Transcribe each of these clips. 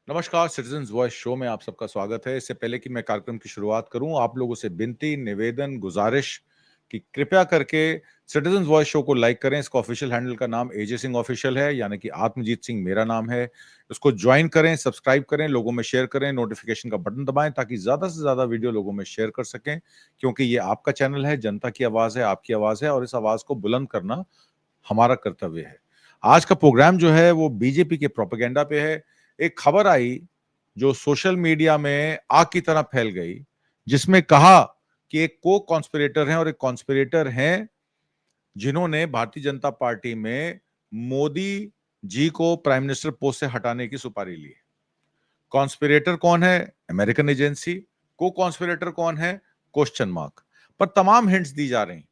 नमस्कार, citizens voice show में आप सबका स्वागत है। इससे पहले कि मैं कार्यक्रम की शुरुआत करूं, आप लोगों से विनती, निवेदन, गुजारिश कि कृपया करके सिटीजन्स वॉइस शो को लाइक करें। इसका ऑफिशियल हैंडल का नाम एजे सिंह ऑफिशियल है, यानी कि आत्मजीत सिंह मेरा नाम है। उसको ज्वाइन करें, सब्सक्राइब करें, लोगों में शेयर करें, नोटिफिकेशन का बटन दबाएं ताकि ज्यादा से ज्यादा वीडियो लोगों में शेयर कर सकें, क्योंकि ये आपका चैनल है, जनता की आवाज है, आपकी आवाज है, और इस आवाज को बुलंद करना हमारा कर्तव्य है। आज का प्रोग्राम जो है वो बीजेपी के प्रोपेगेंडा पे है। एक खबर आई जो सोशल मीडिया में आग की तरह फैल गई, जिसमें कहा कि एक को कॉन्स्पिरेटर हैं और एक कॉन्स्पिरेटर हैं जिन्होंने भारतीय जनता पार्टी में मोदी जी को प्राइम मिनिस्टर पोस्ट से हटाने की सुपारी ली। कॉन्स्पिरेटर कौन है? American agency. को कॉन्स्पिरेटर कौन है? Question mark. पर तमाम हिंट्स दी जा रही,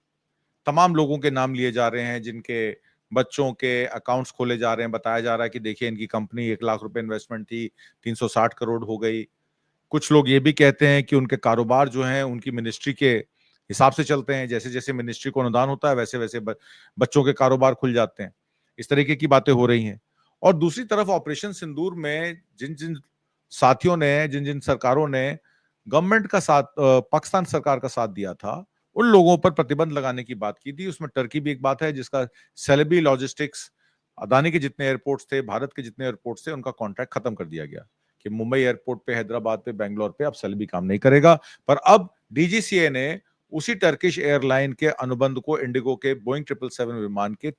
तमाम लोगों के नाम लिए जा रहे हैं जिनके बच्चों के अकाउंट्स खोले जा रहे हैं। बताया जा रहा है कि देखिए इनकी कंपनी 1 लाख रुपए इन्वेस्टमेंट थी, 360 करोड़ हो गई। कुछ लोग ये भी कहते हैं कि उनके कारोबार जो हैं उनकी मिनिस्ट्री के हिसाब से चलते हैं, जैसे जैसे मिनिस्ट्री को अनुदान होता है वैसे वैसे बच्चों के कारोबार खुल जाते हैं। इस तरीके की बातें हो रही हैं। और दूसरी तरफ ऑपरेशन सिंदूर में जिन जिन साथियों ने, जिन जिन सरकारों ने गवर्नमेंट का साथ, पाकिस्तान सरकार का साथ दिया था, उन लोगों पर प्रतिबंध लगाने की बात की थी। उसमें टर्की भी एक बात है, जिसका सेलेबी लॉजिस्टिक्स, अदानी के जितने एयरपोर्ट्स थे, भारत के जितने एयरपोर्ट्स थे, उनका कॉन्ट्रैक्ट खत्म कर दिया गया कि मुंबई एयरपोर्ट पे, हैदराबाद पे, बेंगलोर पे अब सेलेबी काम नहीं करेगा। पर अब डीजीसीए ने उसी टर्किश एयरलाइन के अनुबंध को इंडिगो के बोइंग 777 विमान के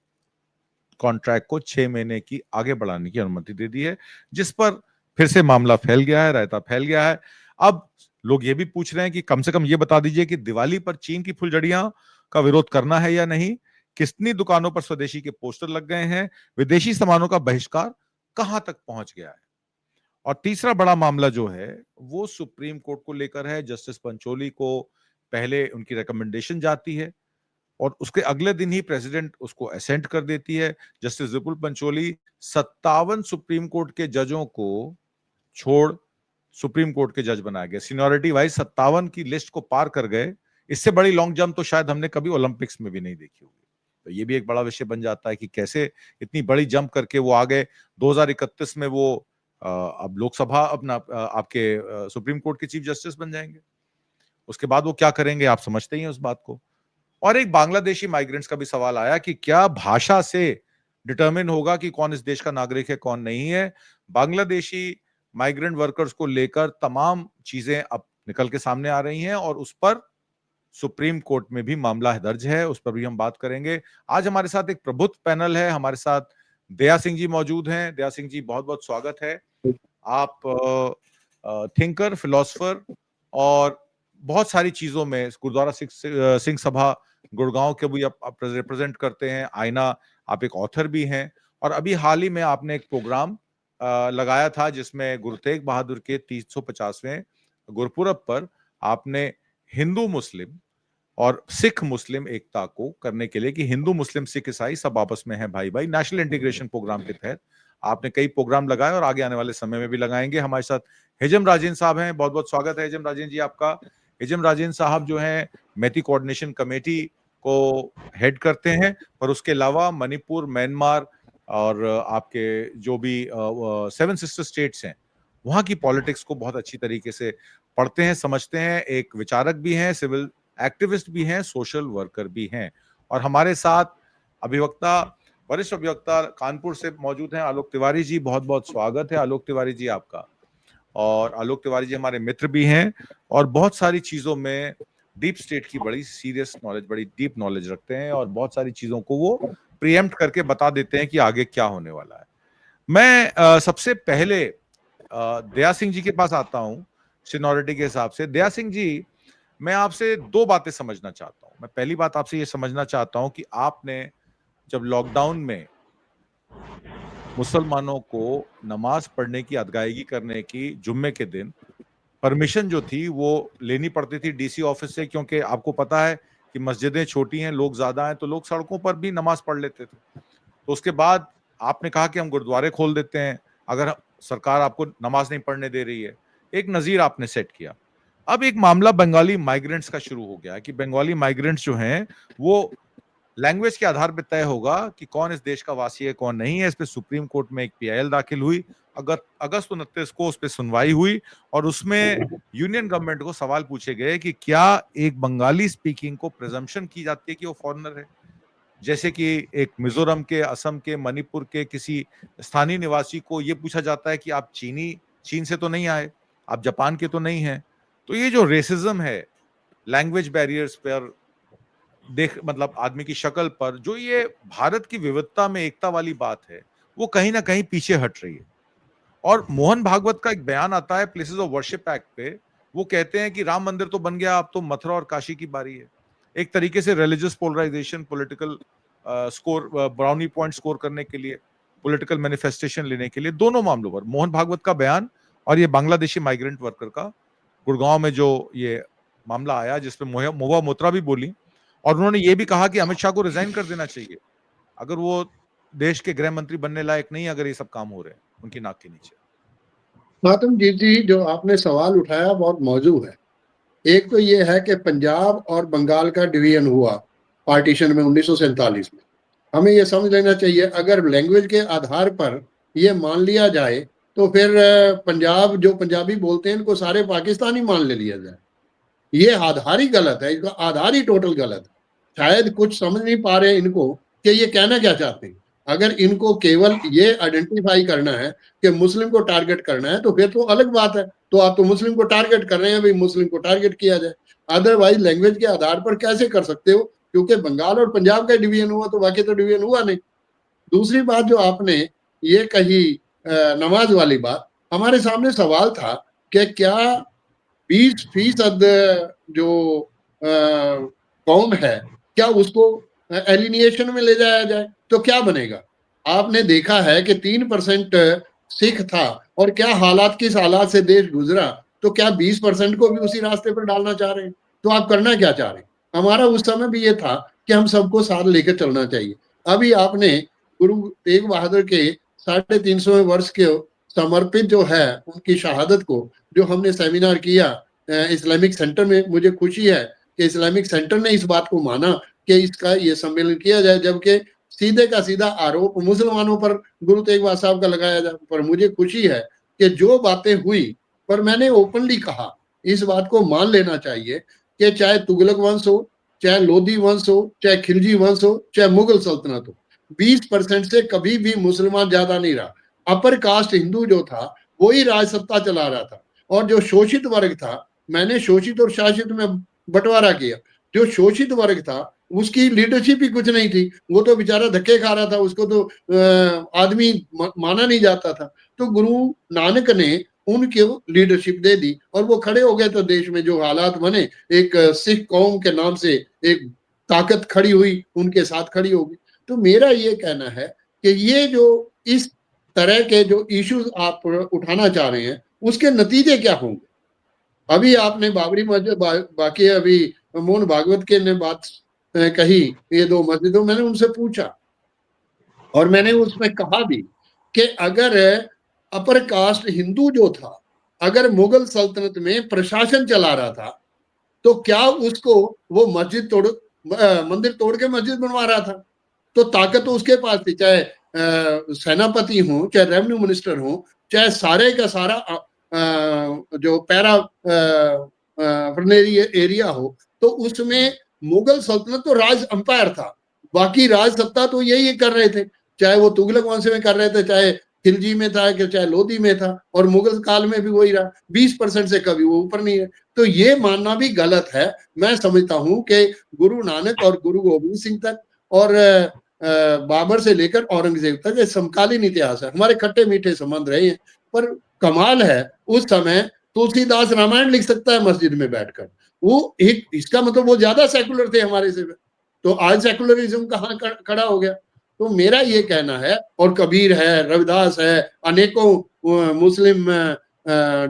कॉन्ट्रैक्ट को 6 महीने की आगे बढ़ाने की अनुमति दे दी है, जिस पर फिर से मामला फैल गया है, रायता फैल गया है। अब लोग ये भी पूछ रहे हैं कि कम से कम ये बता दीजिए कि दिवाली पर चीन की फुलझड़ियां का विरोध करना है या नहीं, कितनी दुकानों पर स्वदेशी के पोस्टर लग गए हैं, विदेशी सामानों का बहिष्कार कहां तक पहुंच गया है। और तीसरा बड़ा मामला जो है वो सुप्रीम कोर्ट को लेकर है। जस्टिस पंचोली को पहले उनकी रिकमेंडेशन जाती है और उसके अगले दिन ही प्रेसिडेंट उसको असेंट कर देती है। जस्टिस विपुल पंचोली 57 सुप्रीम कोर्ट के जजों को छोड़ सुप्रीम कोर्ट के जज बनाया गया। सीनियरिटी वाइज 57 की लिस्ट को पार कर गए। इससे बड़ी लॉन्ग जंप तो शायद हमने कभी ओलंपिक्स में भी नहीं देखी होगी। तो ये भी एक बड़ा विषय बन जाता है कि कैसे इतनी बड़ी जंप करके वो आ गए। 2031 में वो अब लोकसभा अपना आपके सुप्रीम कोर्ट के चीफ जस्टिस बन जाएंगे। उसके बाद वो क्या करेंगे आप समझते ही हैं उस बात को। और एक बांग्लादेशी माइग्रेंट्स का भी सवाल आया कि क्या भाषा से डिटरमिन होगा कि कौन इस देश का नागरिक है, कौन नहीं है। बांग्लादेशी माइग्रेंट वर्कर्स को लेकर तमाम चीजें अब निकल के सामने आ रही हैं और उस पर सुप्रीम कोर्ट में भी मामला दर्ज है, उस पर भी हम बात करेंगे। आज हमारे साथ एक प्रबुद्ध पैनल है। हमारे साथ दया सिंह जी मौजूद हैं। दया सिंह जी, बहुत बहुत स्वागत है। आप थिंकर, फिलोसफर और बहुत सारी चीजों में गुरुद्वारा सिंह सभा गुड़गांव के भी आप रिप्रेजेंट करते हैं। आईना, आप एक ऑथर भी हैं। और अभी हाल ही में आपने एक प्रोग्राम लगाया था जिसमें गुरु तेग बहादुर के 350वें गुरपुरब पर आपने हिंदू मुस्लिम और सिख मुस्लिम एकता को करने के लिए कि हिंदू मुस्लिम सिख ईसाई सब आपस में हैं भाई भाई, नेशनल इंटीग्रेशन प्रोग्राम के तहत आपने कई प्रोग्राम लगाए और आगे आने वाले समय में भी लगाएंगे। हमारे साथ हिजम राजेंद्र साहब हैं। बहुत बहुत स्वागत है हिजम राजेंद्र जी आपका। हिजम राजेंद्र साहब जो हैं मैती कोऑर्डिनेशन कमेटी को हेड करते हैं, पर उसके अलावा मणिपुर, म्यांमार और आपके जो भी 7 सिस्टर स्टेट्स हैं वहां की पॉलिटिक्स को बहुत अच्छी तरीके से पढ़ते हैं, समझते हैं। एक विचारक भी हैं, सिविल एक्टिविस्ट भी हैं, सोशल वर्कर भी हैं। और हमारे साथ अभिवक्ता, वरिष्ठ अभिवक्ता कानपुर से मौजूद हैं आलोक तिवारी जी। बहुत बहुत स्वागत है आलोक तिवारी जी आपका। और आलोक तिवारी जी हमारे मित्र भी हैं और बहुत सारी चीजों में डीप स्टेट की बड़ी सीरियस नॉलेज, बड़ी डीप नॉलेज रखते हैं और बहुत सारी चीजों को वो प्रीएम्प्ट करके बता देते हैं कि आगे क्या होने वाला है। मैं सबसे पहले दया सिंह जी के पास आता हूं सीनियरिटी के हिसाब से। दया सिंह जी, मैं आपसे दो बातें समझना चाहता हूं। मैं पहली बात आपसे ये समझना चाहता हूं कि आपने जब लॉकडाउन में मुसलमानों को नमाज पढ़ने की अदगायगी करने की जुम्मे के दिन परमिशन जो थी वो लेनी पड़ती थी डीसी ऑफिस से, क्योंकि आपको पता है कि मस्जिदें छोटी हैं, लोग ज्यादा हैं, तो लोग सड़कों पर भी नमाज पढ़ लेते थे। तो उसके बाद आपने कहा कि हम गुरुद्वारे खोल देते हैं अगर सरकार आपको नमाज नहीं पढ़ने दे रही है। एक नजीर आपने सेट किया। अब एक मामला बंगाली माइग्रेंट्स का शुरू हो गया है कि बंगाली माइग्रेंट्स जो हैं वो लैंग्वेज के आधार पर तय होगा कि कौन इस देश का वासी है, कौन नहीं है। इस पे सुप्रीम कोर्ट में एक पीआईएल दाखिल हुई। अगस्त 29 को उस पर सुनवाई हुई और उसमें यूनियन गवर्नमेंट को सवाल पूछे गए कि क्या एक बंगाली स्पीकिंग को प्रिजम्पशन की जाती है कि वो फॉरेनर है, जैसे कि एक मिजोरम के, असम के, मणिपुर के किसी स्थानीय निवासी को यह पूछा जाता है कि आप चीन से तो नहीं आए, आप जापान के तो नहीं हैं। तो ये जो रेसिज्म है लैंग्वेज बैरियर्स पर, देख मतलब आदमी की शक्ल पर, जो ये भारत की विविधता में एकता वाली बात है, वो कहीं ना कहीं पीछे हट रही है। और मोहन भागवत का एक बयान आता है प्लेसेस ऑफ वर्शिप एक्ट पे। वो कहते हैं कि राम मंदिर तो बन गया, अब तो मथुरा और काशी की बारी है। एक तरीके से religious polarisation, political score, brownie point score करने के लिए, पॉलिटिकल मैनिफेस्टेशन लेने के लिए, दोनों मामलों पर मोहन भागवत का बयान और ये बांग्लादेशी माइग्रेंट वर्कर का गुड़गांव में जो ये मामला आया जिसपे मुआ मोत्रा भी बोली, और उन्होंने ये भी कहा कि अमित शाह को रिजाइन कर देना चाहिए अगर वो देश के गृह मंत्री बनने लायक नहीं, अगर ये सब काम हो रहे हैं उनकी नाक के नीचे। गौतम जी, जो आपने सवाल उठाया बहुत मौजू है। एक तो ये है कि पंजाब और बंगाल का डिवीजन हुआ पार्टीशन में 1947 में। हमें ये समझ लेना चाहिए, अगर लैंग्वेज के आधार पर ये मान लिया जाए तो फिर पंजाब, जो पंजाबी बोलते हैं, इनको सारे पाकिस्तानी मान ले लिया जाए। ये आधार ही गलत है, इसका आधार ही टोटल गलत है। शायद कुछ समझ नहीं पा रहे इनको कि ये कहना क्या चाहते हैं। अगर इनको केवल ये आइडेंटिफाई करना है कि मुस्लिम को टारगेट करना है तो फिर तो अलग बात है, तो आप तो मुस्लिम को टारगेट कर रहे हैं, भाई मुस्लिम को टारगेट किया जाए। अदरवाइज लैंग्वेज के आधार पर कैसे कर सकते हो, क्योंकि बंगाल और पंजाब का डिवीजन हुआ तो बाकी तो डिवीजन हुआ नहीं। दूसरी बात जो आपने ये कही नमाज वाली बात, हमारे सामने सवाल था कि क्या 20% जो कौम है, क्या उसको एलिनिएशन में ले जाया जाए तो क्या बनेगा? आपने देखा है कि 3% सिख था और क्या हालात, किस हालात से देश गुजरा, तो क्या 20% को भी उसी रास्ते पर डालना चाह रहे हैं? तो आप करना क्या चाह रहे हैं? हमारा उस समय भी ये था कि हम सबको साथ लेकर चलना चाहिए। अभी आपने गुरु तेग बहादुर के 350वें वर्ष के समर्पित जो है उनकी शहादत को जो हमने सेमिनार किया इस्लामिक सेंटर में, मुझे खुशी है कि इस्लामिक सेंटर ने इस बात को माना कि इसका ये सम्मेलन किया जाए, जबकि सीधे का सीधा आरोप मुसलमानों पर गुरु तेग बहादुर साहब का लगाया जाए। पर मुझे खुशी है कि जो बातें हुई, पर मैंने ओपनली कहा इस बात को मान लेना चाहिए कि चाहे तुगलक वंश हो, चाहे लोधी वंश हो, चाहे खिलजी वंश हो, चाहे मुगल सल्तनत हो, 20% से कभी भी मुसलमान ज्यादा नहीं रहा। अपर कास्ट हिंदू जो था वही राज सत्ता चला रहा था, और जो शोषित वर्ग था, मैंने शोषित और शासित में बंटवारा किया। जो शोषित वर्ग था उसकी लीडरशिप ही कुछ नहीं थी, वो तो बेचारा धक्के खा रहा था, उसको तो आदमी माना नहीं जाता था। तो गुरु नानक ने उनको लीडरशिप दे दी और वो खड़े हो गए, तो देश में जो हालात बने, एक सिख कौम के नाम से एक ताकत खड़ी हुई, उनके साथ खड़ी होगी। तो मेरा ये कहना है कि ये जो इस तरह के जो इश्यूज आप उठाना चाह रहे हैं उसके नतीजे क्या होंगे? अभी आपने बाबरी मस्जिद बाकी अभी मोहन भागवत के ने बात कही, ये 2 मस्जिदों, मैंने उनसे पूछा और मैंने उसमें कहा भी कि अगर अपर कास्ट हिंदू जो था, अगर मुगल सल्तनत में प्रशासन चला रहा था, तो क्या उसको वो मंदिर तोड़ के मस्जिद बनवा रहा था? तो ताकत तो उसके पास थी, चाहे सेनापति हो, चाहे रेवेन्यू मिनिस्टर हो, चाहे सारे का सारा जो पैरा एरिया हो, तो उसमें मुगल सल्तनत तो राज अंपायर था, बाकी राज सत्ता तो यही कर रहे थे, चाहे वो तुगलक वंश में कर रहे थे, चाहे खिलजी में था, कि चाहे लोधी में था, और मुगल काल में भी वही रहा। 20% से कभी वो ऊपर नहीं है। तो ये मानना भी गलत है। मैं समझता हूं कि गुरु नानक और गुरु गोविंद सिंह तक और बाबर से लेकर औरंगजेब तक ये समकालीन इतिहास है, हमारे खट्टे मीठे संबंध रहे हैं। पर कमाल है, उस समय तुलसीदास रामायण लिख सकता है मस्जिद में बैठकर, वो एक, इसका मतलब वो ज्यादा सेकुलर थे हमारे से। तो आज सेकुलरिज्म कहाँ खड़ा हो गया? तो मेरा ये कहना है, और कबीर है, रविदास है, अनेकों मुस्लिम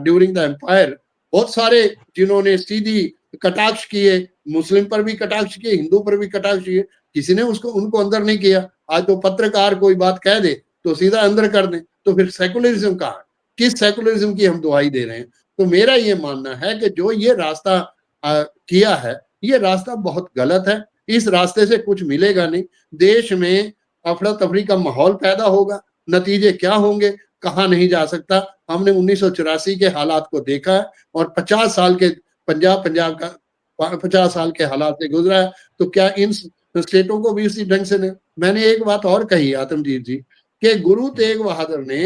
ड्यूरिंग द एम्पायर, बहुत सारे जिन्होंने सीधी कटाक्ष किए, मुस्लिम पर भी कटाक्ष किए, हिंदू पर भी कटाक्ष किए, किसी ने उनको अंदर नहीं किया। आज तो पत्रकार कोई बात कह दे तो सीधा अंदर कर दे, तो फिर सेकुलरिज्म कहाँ? किस सेकुलरिज्म की हम दुहाई दे रहे हैं? तो मेरा ये मानना है कि जो ये रास्ता किया है, ये रास्ता बहुत गलत है। इस रास्ते से कुछ मिलेगा नहीं। देश में अफरा तफरी का माहौल पैदा होगा, नतीजे क्या होंगे कहा नहीं जा सकता। हमने 1984 के हालात को देखा है और 50 साल के पंजाब का 50 साल के हालात से गुजरा है, तो क्या इन स्टेटों को भी उसी ढंग से नहीं। मैंने एक बात और कही आतमजीत जी कि गुरु तेग बहादुर ने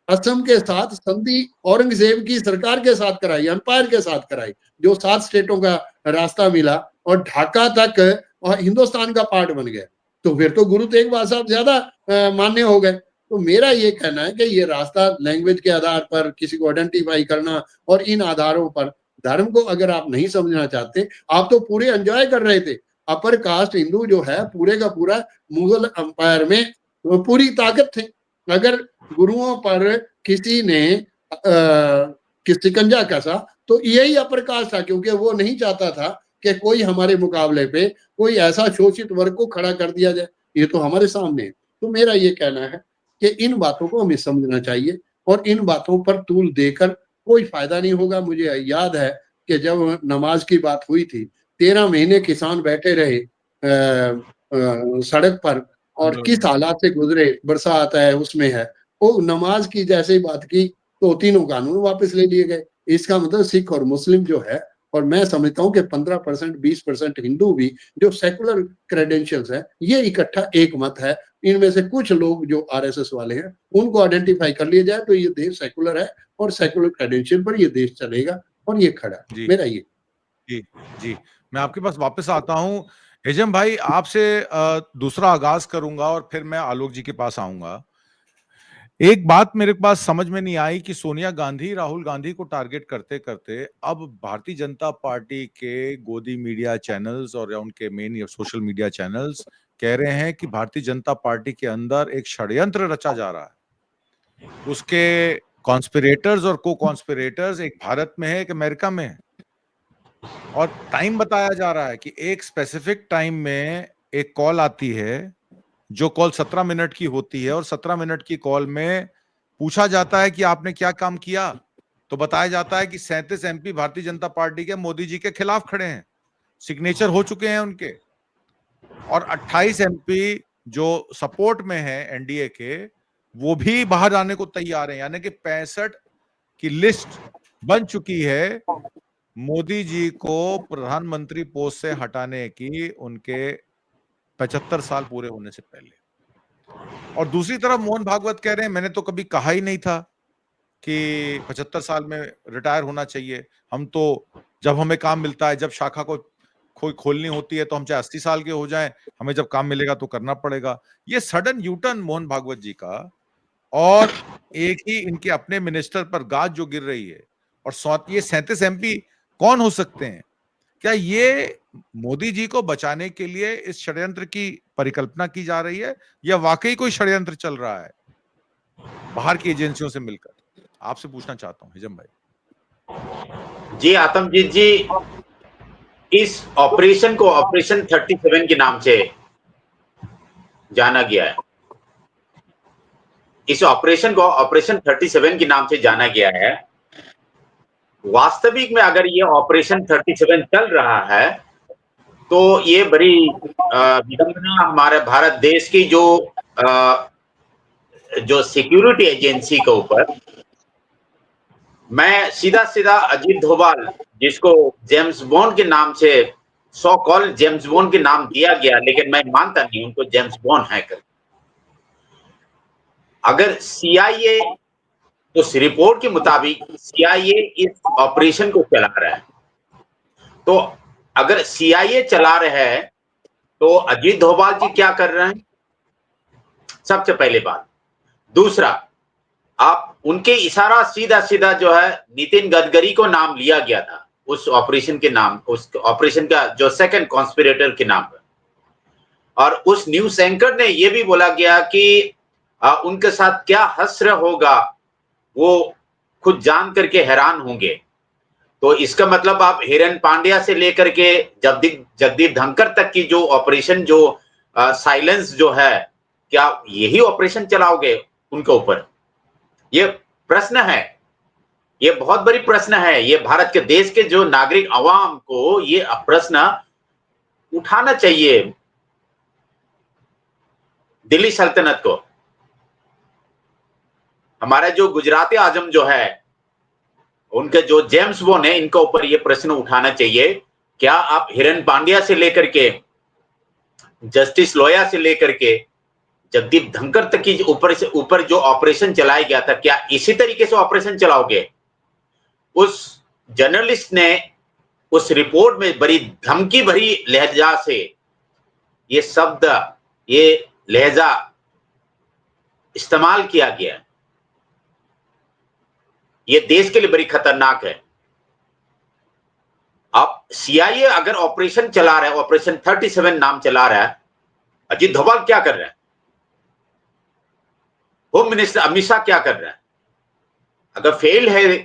असम के साथ संधि औरंगजेब की सरकार के साथ कराई, अंपायर के साथ कराई, जो 7 स्टेटों का रास्ता मिला और ढाका तक और हिंदुस्तान का पार्ट बन गया। तो फिर तो गुरु तेग बहादुर साहब ज्यादा मान्य हो गए। तो मेरा ये कहना है कि ये रास्ता लैंग्वेज के आधार पर किसी को आइडेंटिफाई करना और इन आधारों पर धर्म को अगर आप नहीं समझना चाहते, आप तो पूरे एंजॉय कर रहे थे। अपर कास्ट हिंदू जो है पूरे का पूरा मुगल अंपायर में पूरी ताकत थे। अगर गुरुओं पर किसी ने शिकंजा कसा तो यही अपर कास्ट था, क्योंकि वो नहीं चाहता था कि कोई हमारे मुकाबले पे कोई ऐसा शोषित वर्ग को खड़ा कर दिया जाए। ये तो हमारे सामने है। तो मेरा ये कहना है कि इन बातों को हमें समझना चाहिए और इन बातों पर तूल देकर कोई फायदा नहीं होगा। मुझे याद है कि जब नमाज की बात हुई थी, 13 महीने किसान बैठे रहे सड़क पर और किस हालात से गुजरे, बरसात है उसमें है, वो नमाज की जैसे ही बात की तो तीनों कानून वापस ले लिए गए। इसका मतलब सिख और मुस्लिम जो है, और मैं समझता हूँ कि 15% 20% हिंदू भी जो सेकुलर क्रेडेंशियल्स है, ये इकट्ठा एक मत है। इनमें से कुछ लोग जो आरएसएस वाले हैं उनको आइडेंटिफाई कर लिया जाए तो ये देश सेकुलर है और सेकुलर क्रेडेंशियल पर ये देश चलेगा और ये खड़ा है। जी मेरा ये जी जी, मैं आपके पास वापस आता हूं। हिजम भाई, आपसे दूसरा आगाज करूंगा और फिर मैं आलोक जी के पास आऊंगा। एक बात मेरे पास समझ में नहीं आई कि सोनिया गांधी राहुल गांधी को टारगेट करते करते अब भारतीय जनता पार्टी के गोदी मीडिया चैनल्स और उनके मेन सोशल मीडिया चैनल्स कह रहे हैं कि भारतीय जनता पार्टी के अंदर एक षड्यंत्र रचा जा रहा है। उसके कॉन्स्पिरेटर्स और को कॉन्स्पिरेटर्स एक भारत में है, एक अमेरिका में है, और टाइम बताया जा रहा है कि एक स्पेसिफिक टाइम में एक कॉल आती है, जो कॉल 17 मिनट की होती है, और 17 मिनट की कॉल में पूछा जाता है कि आपने क्या काम किया, तो बताया जाता है कि 37 एमपी भारतीय जनता पार्टी के मोदी जी के खिलाफ खड़े हैं, सिग्नेचर हो चुके हैं उनके, और 28 एमपी जो सपोर्ट में है एनडीए के, वो भी बाहर आने को तैयार हैं। यानी कि 65 की लिस्ट बन चुकी है मोदी जी को प्रधानमंत्री पोस्ट से हटाने की, उनके 75 साल पूरे होने से पहले। और दूसरी तरफ मोहन भागवत कह रहे हैं, मैंने तो कभी कहा ही नहीं था कि 75 साल में रिटायर होना चाहिए। हम तो जब हमें काम मिलता है, जब शाखा को खोलनी होती है, तो हम चाहे 80 साल के हो जाएं, हमें जब काम मिलेगा तो करना पड़ेगा। ये सडन यूटर्न मोहन भागवत जी का, और एक ही इनके अपने मिनिस्टर पर गाज जो गिर रही है, और ये 37 एमपी कौन हो सकते हैं? क्या ये मोदी जी को बचाने के लिए इस षड्यंत्र की परिकल्पना की जा रही है, या वाकई कोई षड्यंत्र चल रहा है बाहर की एजेंसियों से मिलकर? आपसे पूछना चाहता हूं हिजम भाई। जी आतमजीत जी, इस ऑपरेशन को ऑपरेशन 37 के नाम से जाना गया है। इस ऑपरेशन को ऑपरेशन 37 के नाम से जाना गया है। वास्तविक में अगर ये ऑपरेशन 37 चल रहा है तो ये बड़ी विडंबना हमारे भारत देश की जो सिक्योरिटी एजेंसी के ऊपर। मैं सीधा सीधा अजीत डोभाल, जिसको जेम्स बॉन्ड के नाम से सो कॉल जेम्स बॉन्ड के नाम दिया गया, लेकिन मैं मानता नहीं उनको जेम्स बॉन्ड है कर। अगर सीआईए, तो इस रिपोर्ट के मुताबिक सीआईए इस ऑपरेशन को चला रहा है, तो अगर सीआईए चला रहा है तो अजीत डोभाल जी क्या कर रहे हैं? सबसे पहले बात। दूसरा, आप उनके इशारा सीधा सीधा जो है नितिन गडकरी को नाम लिया गया था उस ऑपरेशन के नाम, उस ऑपरेशन का जो सेकंड कॉन्स्पिरेटर के नाम पर। और उस न्यूज एंकर ने यह भी बोला गया कि उनके साथ क्या हश्र होगा वो खुद जान करके हैरान होंगे। तो इसका मतलब आप हिरेन पांड्या से लेकर के जगदीप धनखड़ तक की जो ऑपरेशन, जो साइलेंस जो है, क्या यही ऑपरेशन चलाओगे उनके ऊपर? ये प्रश्न है, ये बहुत बड़ी प्रश्न है। ये भारत के देश के जो नागरिक अवाम को ये प्रश्न उठाना चाहिए दिल्ली सल्तनत को। हमारा जो गुजराती आजम जो है, उनके जो जेम्स बोन है, इनके ऊपर ये प्रश्न उठाना चाहिए। क्या आप हिरन पांड्या से लेकर के जस्टिस लोया से लेकर के जगदीप धनखड़ तक की ऊपर जो ऑपरेशन चलाया गया था, क्या इसी तरीके से ऑपरेशन चलाओगे? उस जर्नलिस्ट ने उस रिपोर्ट में बड़ी धमकी भरी लहजा से ये शब्द, ये लहजा इस्तेमाल किया गया। ये देश के लिए बड़ी खतरनाक है। अब सीआईए अगर ऑपरेशन चला रहा है, ऑपरेशन 37 नाम चला रहा है, अजीत डोभाल क्या कर रहा है? होम मिनिस्टर अमित शाह क्या कर रहा है? अगर फेल है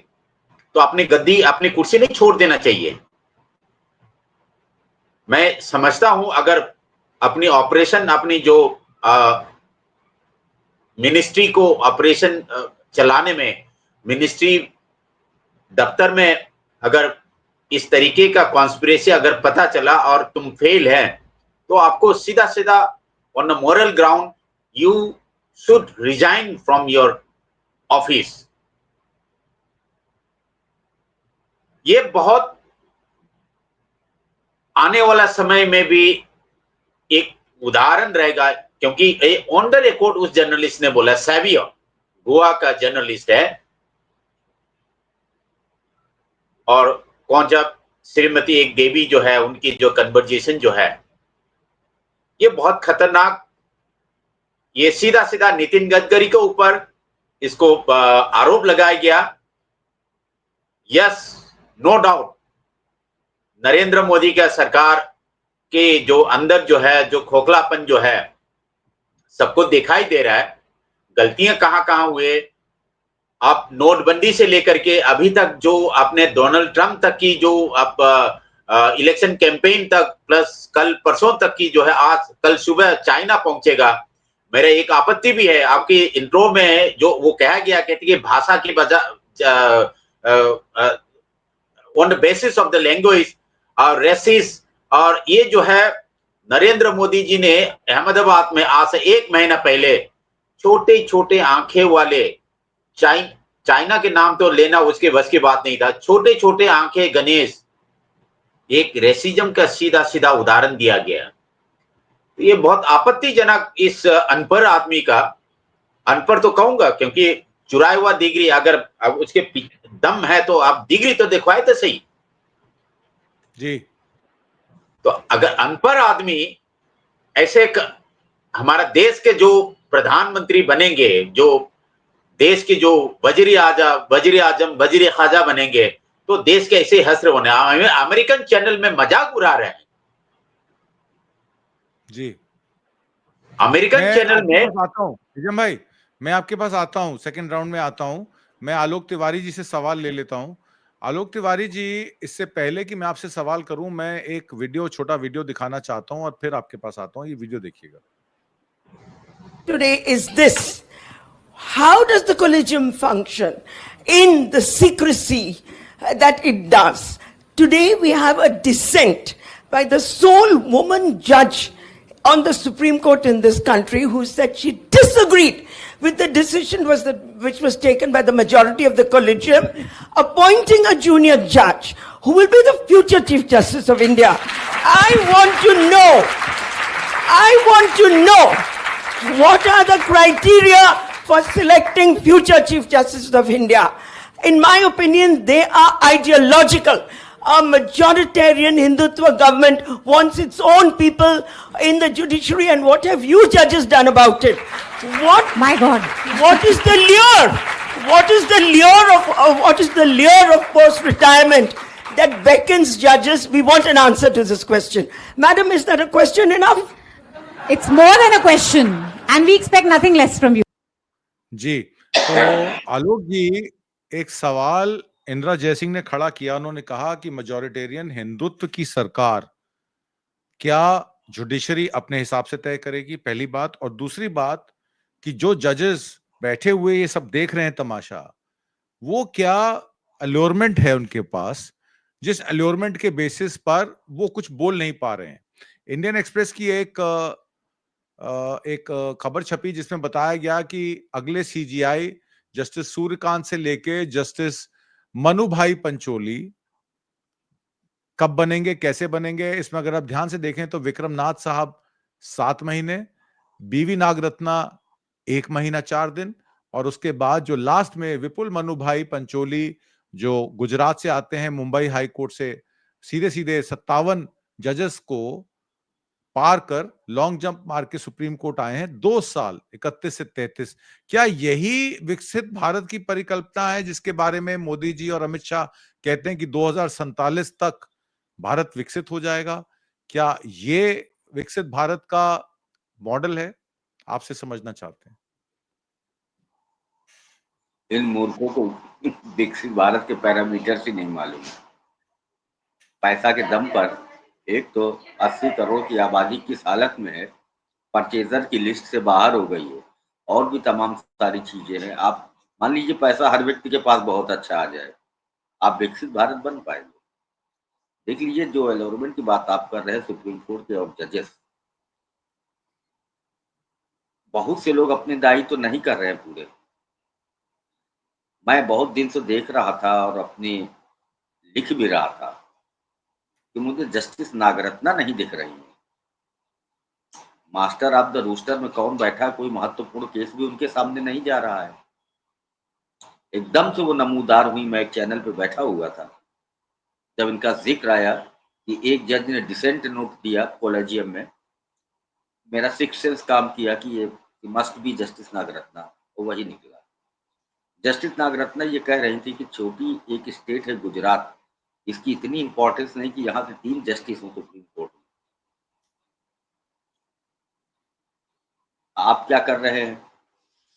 तो अपनी गद्दी, अपनी कुर्सी नहीं छोड़ देना चाहिए। मैं समझता हूं अगर अपनी ऑपरेशन, अपनी जो मिनिस्ट्री को ऑपरेशन चलाने में, मिनिस्ट्री दफ्तर में अगर इस तरीके का कॉन्स्पिरेसी अगर पता चला और तुम फेल है, तो आपको सीधा सीधा on the moral ground you should resign from your office. ये बहुत आने वाला समय में भी एक उदाहरण रहेगा, क्योंकि ऑन द रिकॉर्ड उस जर्नलिस्ट ने बोला, सैवियो गोवा का जर्नलिस्ट है, और कौन जब श्रीमती एक देवी जो है, उनकी जो कन्वर्जेशन जो है, ये बहुत खतरनाक, ये सीधा सीधा नितिन गडकरी के ऊपर इसको आरोप लगाया गया। Yes, no doubt Narendra Modi का सरकार के जो अंदर जो है, जो खोखलापन जो है, सबको दिखाई दे रहा है। गलतियां कहां कहां हुए, आप नोटबंदी से लेकर के अभी तक जो आपने डोनाल्ड ट्रंप तक की जो आप इलेक्शन कैंपेन तक, प्लस कल परसों तक की जो है, आज कल सुबह चाइना पहुंचेगा। मेरा एक आपत्ति भी है आपकी इंट्रो में जो वो कहा गया, कहती है भाषा की वजह, on the basis of the language और रेसिस, और ये जो है नरेंद्र मोदी जी ने अहमदाबाद में आज से 1 महीना पहले छोटे छोटे आंखें वाले, चाइना के नाम तो लेना उसके बस की बात नहीं था, छोटे छोटे आंखें गणेश, एक रेसिज्म का सीधा सीधा उदाहरण दिया गया। तो ये बहुत आपत्तिजनक इस अनपढ़ आदमी का, अनपढ़ तो कहूंगा क्योंकि चुराया हुआ डिग्री, अगर उसके दम है तो आप डिग्री तो दिखवाए तो सही जी। तो अगर अनपढ़ आदमी ऐसे हमारा देश के जो प्रधानमंत्री बनेंगे, जो देश के जो वजीर आजम, वजीर खाजा बनेंगे, तो देश के ऐसे हस्र होने। अमेरिकन चैनल में मजाक उड़ा रहे हैं जी। अमेरिकन चैनल में। आता हूं निजाम भाई, मैं आपके पास आता हूं, सेकंड राउंड में आता हूं। मैं आलोक तिवारी जी से सवाल ले लेता हूं। आलोक तिवारी जी, इससे पहले कि मैं आपसे सवाल करूं, मैं एक वीडियो, छोटा वीडियो दिखाना चाहता हूं और फिर आपके पास आता हूं। ये वीडियो देखिएगा। Today is this: how does the collegium function in the secrecy that it does? Today we have a dissent by the sole woman judge on the Supreme Court in this country, who said she disagreed with the decision which was taken by the majority of the collegium, appointing a junior judge who will be the future Chief Justice of India. I want to know what are the criteria for selecting future Chief Justices of India. In my opinion, they are ideological. A majoritarian Hindutva government wants its own people in the judiciary, and what have you judges done about it? My God. What is the lure? What is the lure of post-retirement that beckons judges? We want an answer to this question. Madam, is that a question enough? It's more than a question, and we expect nothing less from you. जी, तो आलोक जी, एक सवाल इंदिरा जयसिंह ने खड़ा किया। उन्होंने कहा कि majoritarian Hindutva की सरकार क्या जुडिशरी अपने हिसाब से तय करेगी, पहली बात। और दूसरी बात कि जो जजेस बैठे हुए ये सब देख रहे हैं तमाशा, वो क्या अल्योरमेंट है उनके पास, जिस अल्योरमेंट के बेसिस पर वो कुछ बोल नहीं पा रहे हैं। इंडियन एक्सप्रेस की एक खबर छपी जिसमें बताया गया कि अगले सीजीआई जस्टिस सूर्यकांत से लेके जस्टिस मनु भाई पंचोली कब बनेंगे, कैसे बनेंगे? इसमें अगर आप ध्यान से देखें तो विक्रम नाथ साहब 7 महीने, बीवी नागरत्ना 1 महीना 4 दिन, और उसके बाद जो लास्ट में विपुल मनु भाई पंचोली जो गुजरात से आते हैं मुंबई हाई कोर्ट से, सीधे-सीधे 57 जजेस को पार कर लॉन्ग जंप मार के सुप्रीम कोर्ट आए हैं। 2 साल 31 से 33। क्या यही विकसित भारत की परिकल्पना है जिसके बारे में मोदी जी और अमित शाह कहते हैं कि 2047 तक भारत विकसित हो जाएगा? क्या ये विकसित भारत का मॉडल है? आपसे समझना चाहते हैं। इन मूर्खों को विकसित भारत के पैरामीटर्स ही नहीं मालूम। पैसा के दम पर एक तो 80 करोड़ की आबादी किस हालत में है, परचेजर की लिस्ट से बाहर हो गई है, और भी तमाम सारी चीजें हैं। आप मान लीजिए पैसा हर व्यक्ति के पास बहुत अच्छा आ जाए, आप विकसित भारत बन पाएंगे? देख लीजिए, जो एलोरमेंट की बात आप कर रहे हैं सुप्रीम कोर्ट के और जजेस, बहुत से लोग अपने दायित्व तो नहीं कर रहे हैं पूरे। मैं बहुत दिन से देख रहा था और अपनी लिख भी रहा था कि मुझे जस्टिस नागरत्ना नहीं दिख रही है। मास्टर ऑफ द रूस्टर में कौन बैठा, कोई महत्वपूर्ण केस भी उनके सामने नहीं जा रहा है। एकदम से वो नमूदार हुई। मैं एक चैनल पे बैठा हुआ था, जब इनका जिक्र आया कि एक जज ने डिसेंट नोट दिया कॉलेजियम में, मेरा सिक्स सेंस काम किया कि ये मस्ट बी जस्टिस नागरत्ना, वो वही निकला। जस्टिस नागरत्ना ये कह रही थी कि छोटी एक स्टेट है गुजरात, इसकी इतनी इंपॉर्टेंस नहीं कि यहाँ से 3 जस्टिस हों सुप्रीम कोर्ट में। आप क्या कर रहे हैं?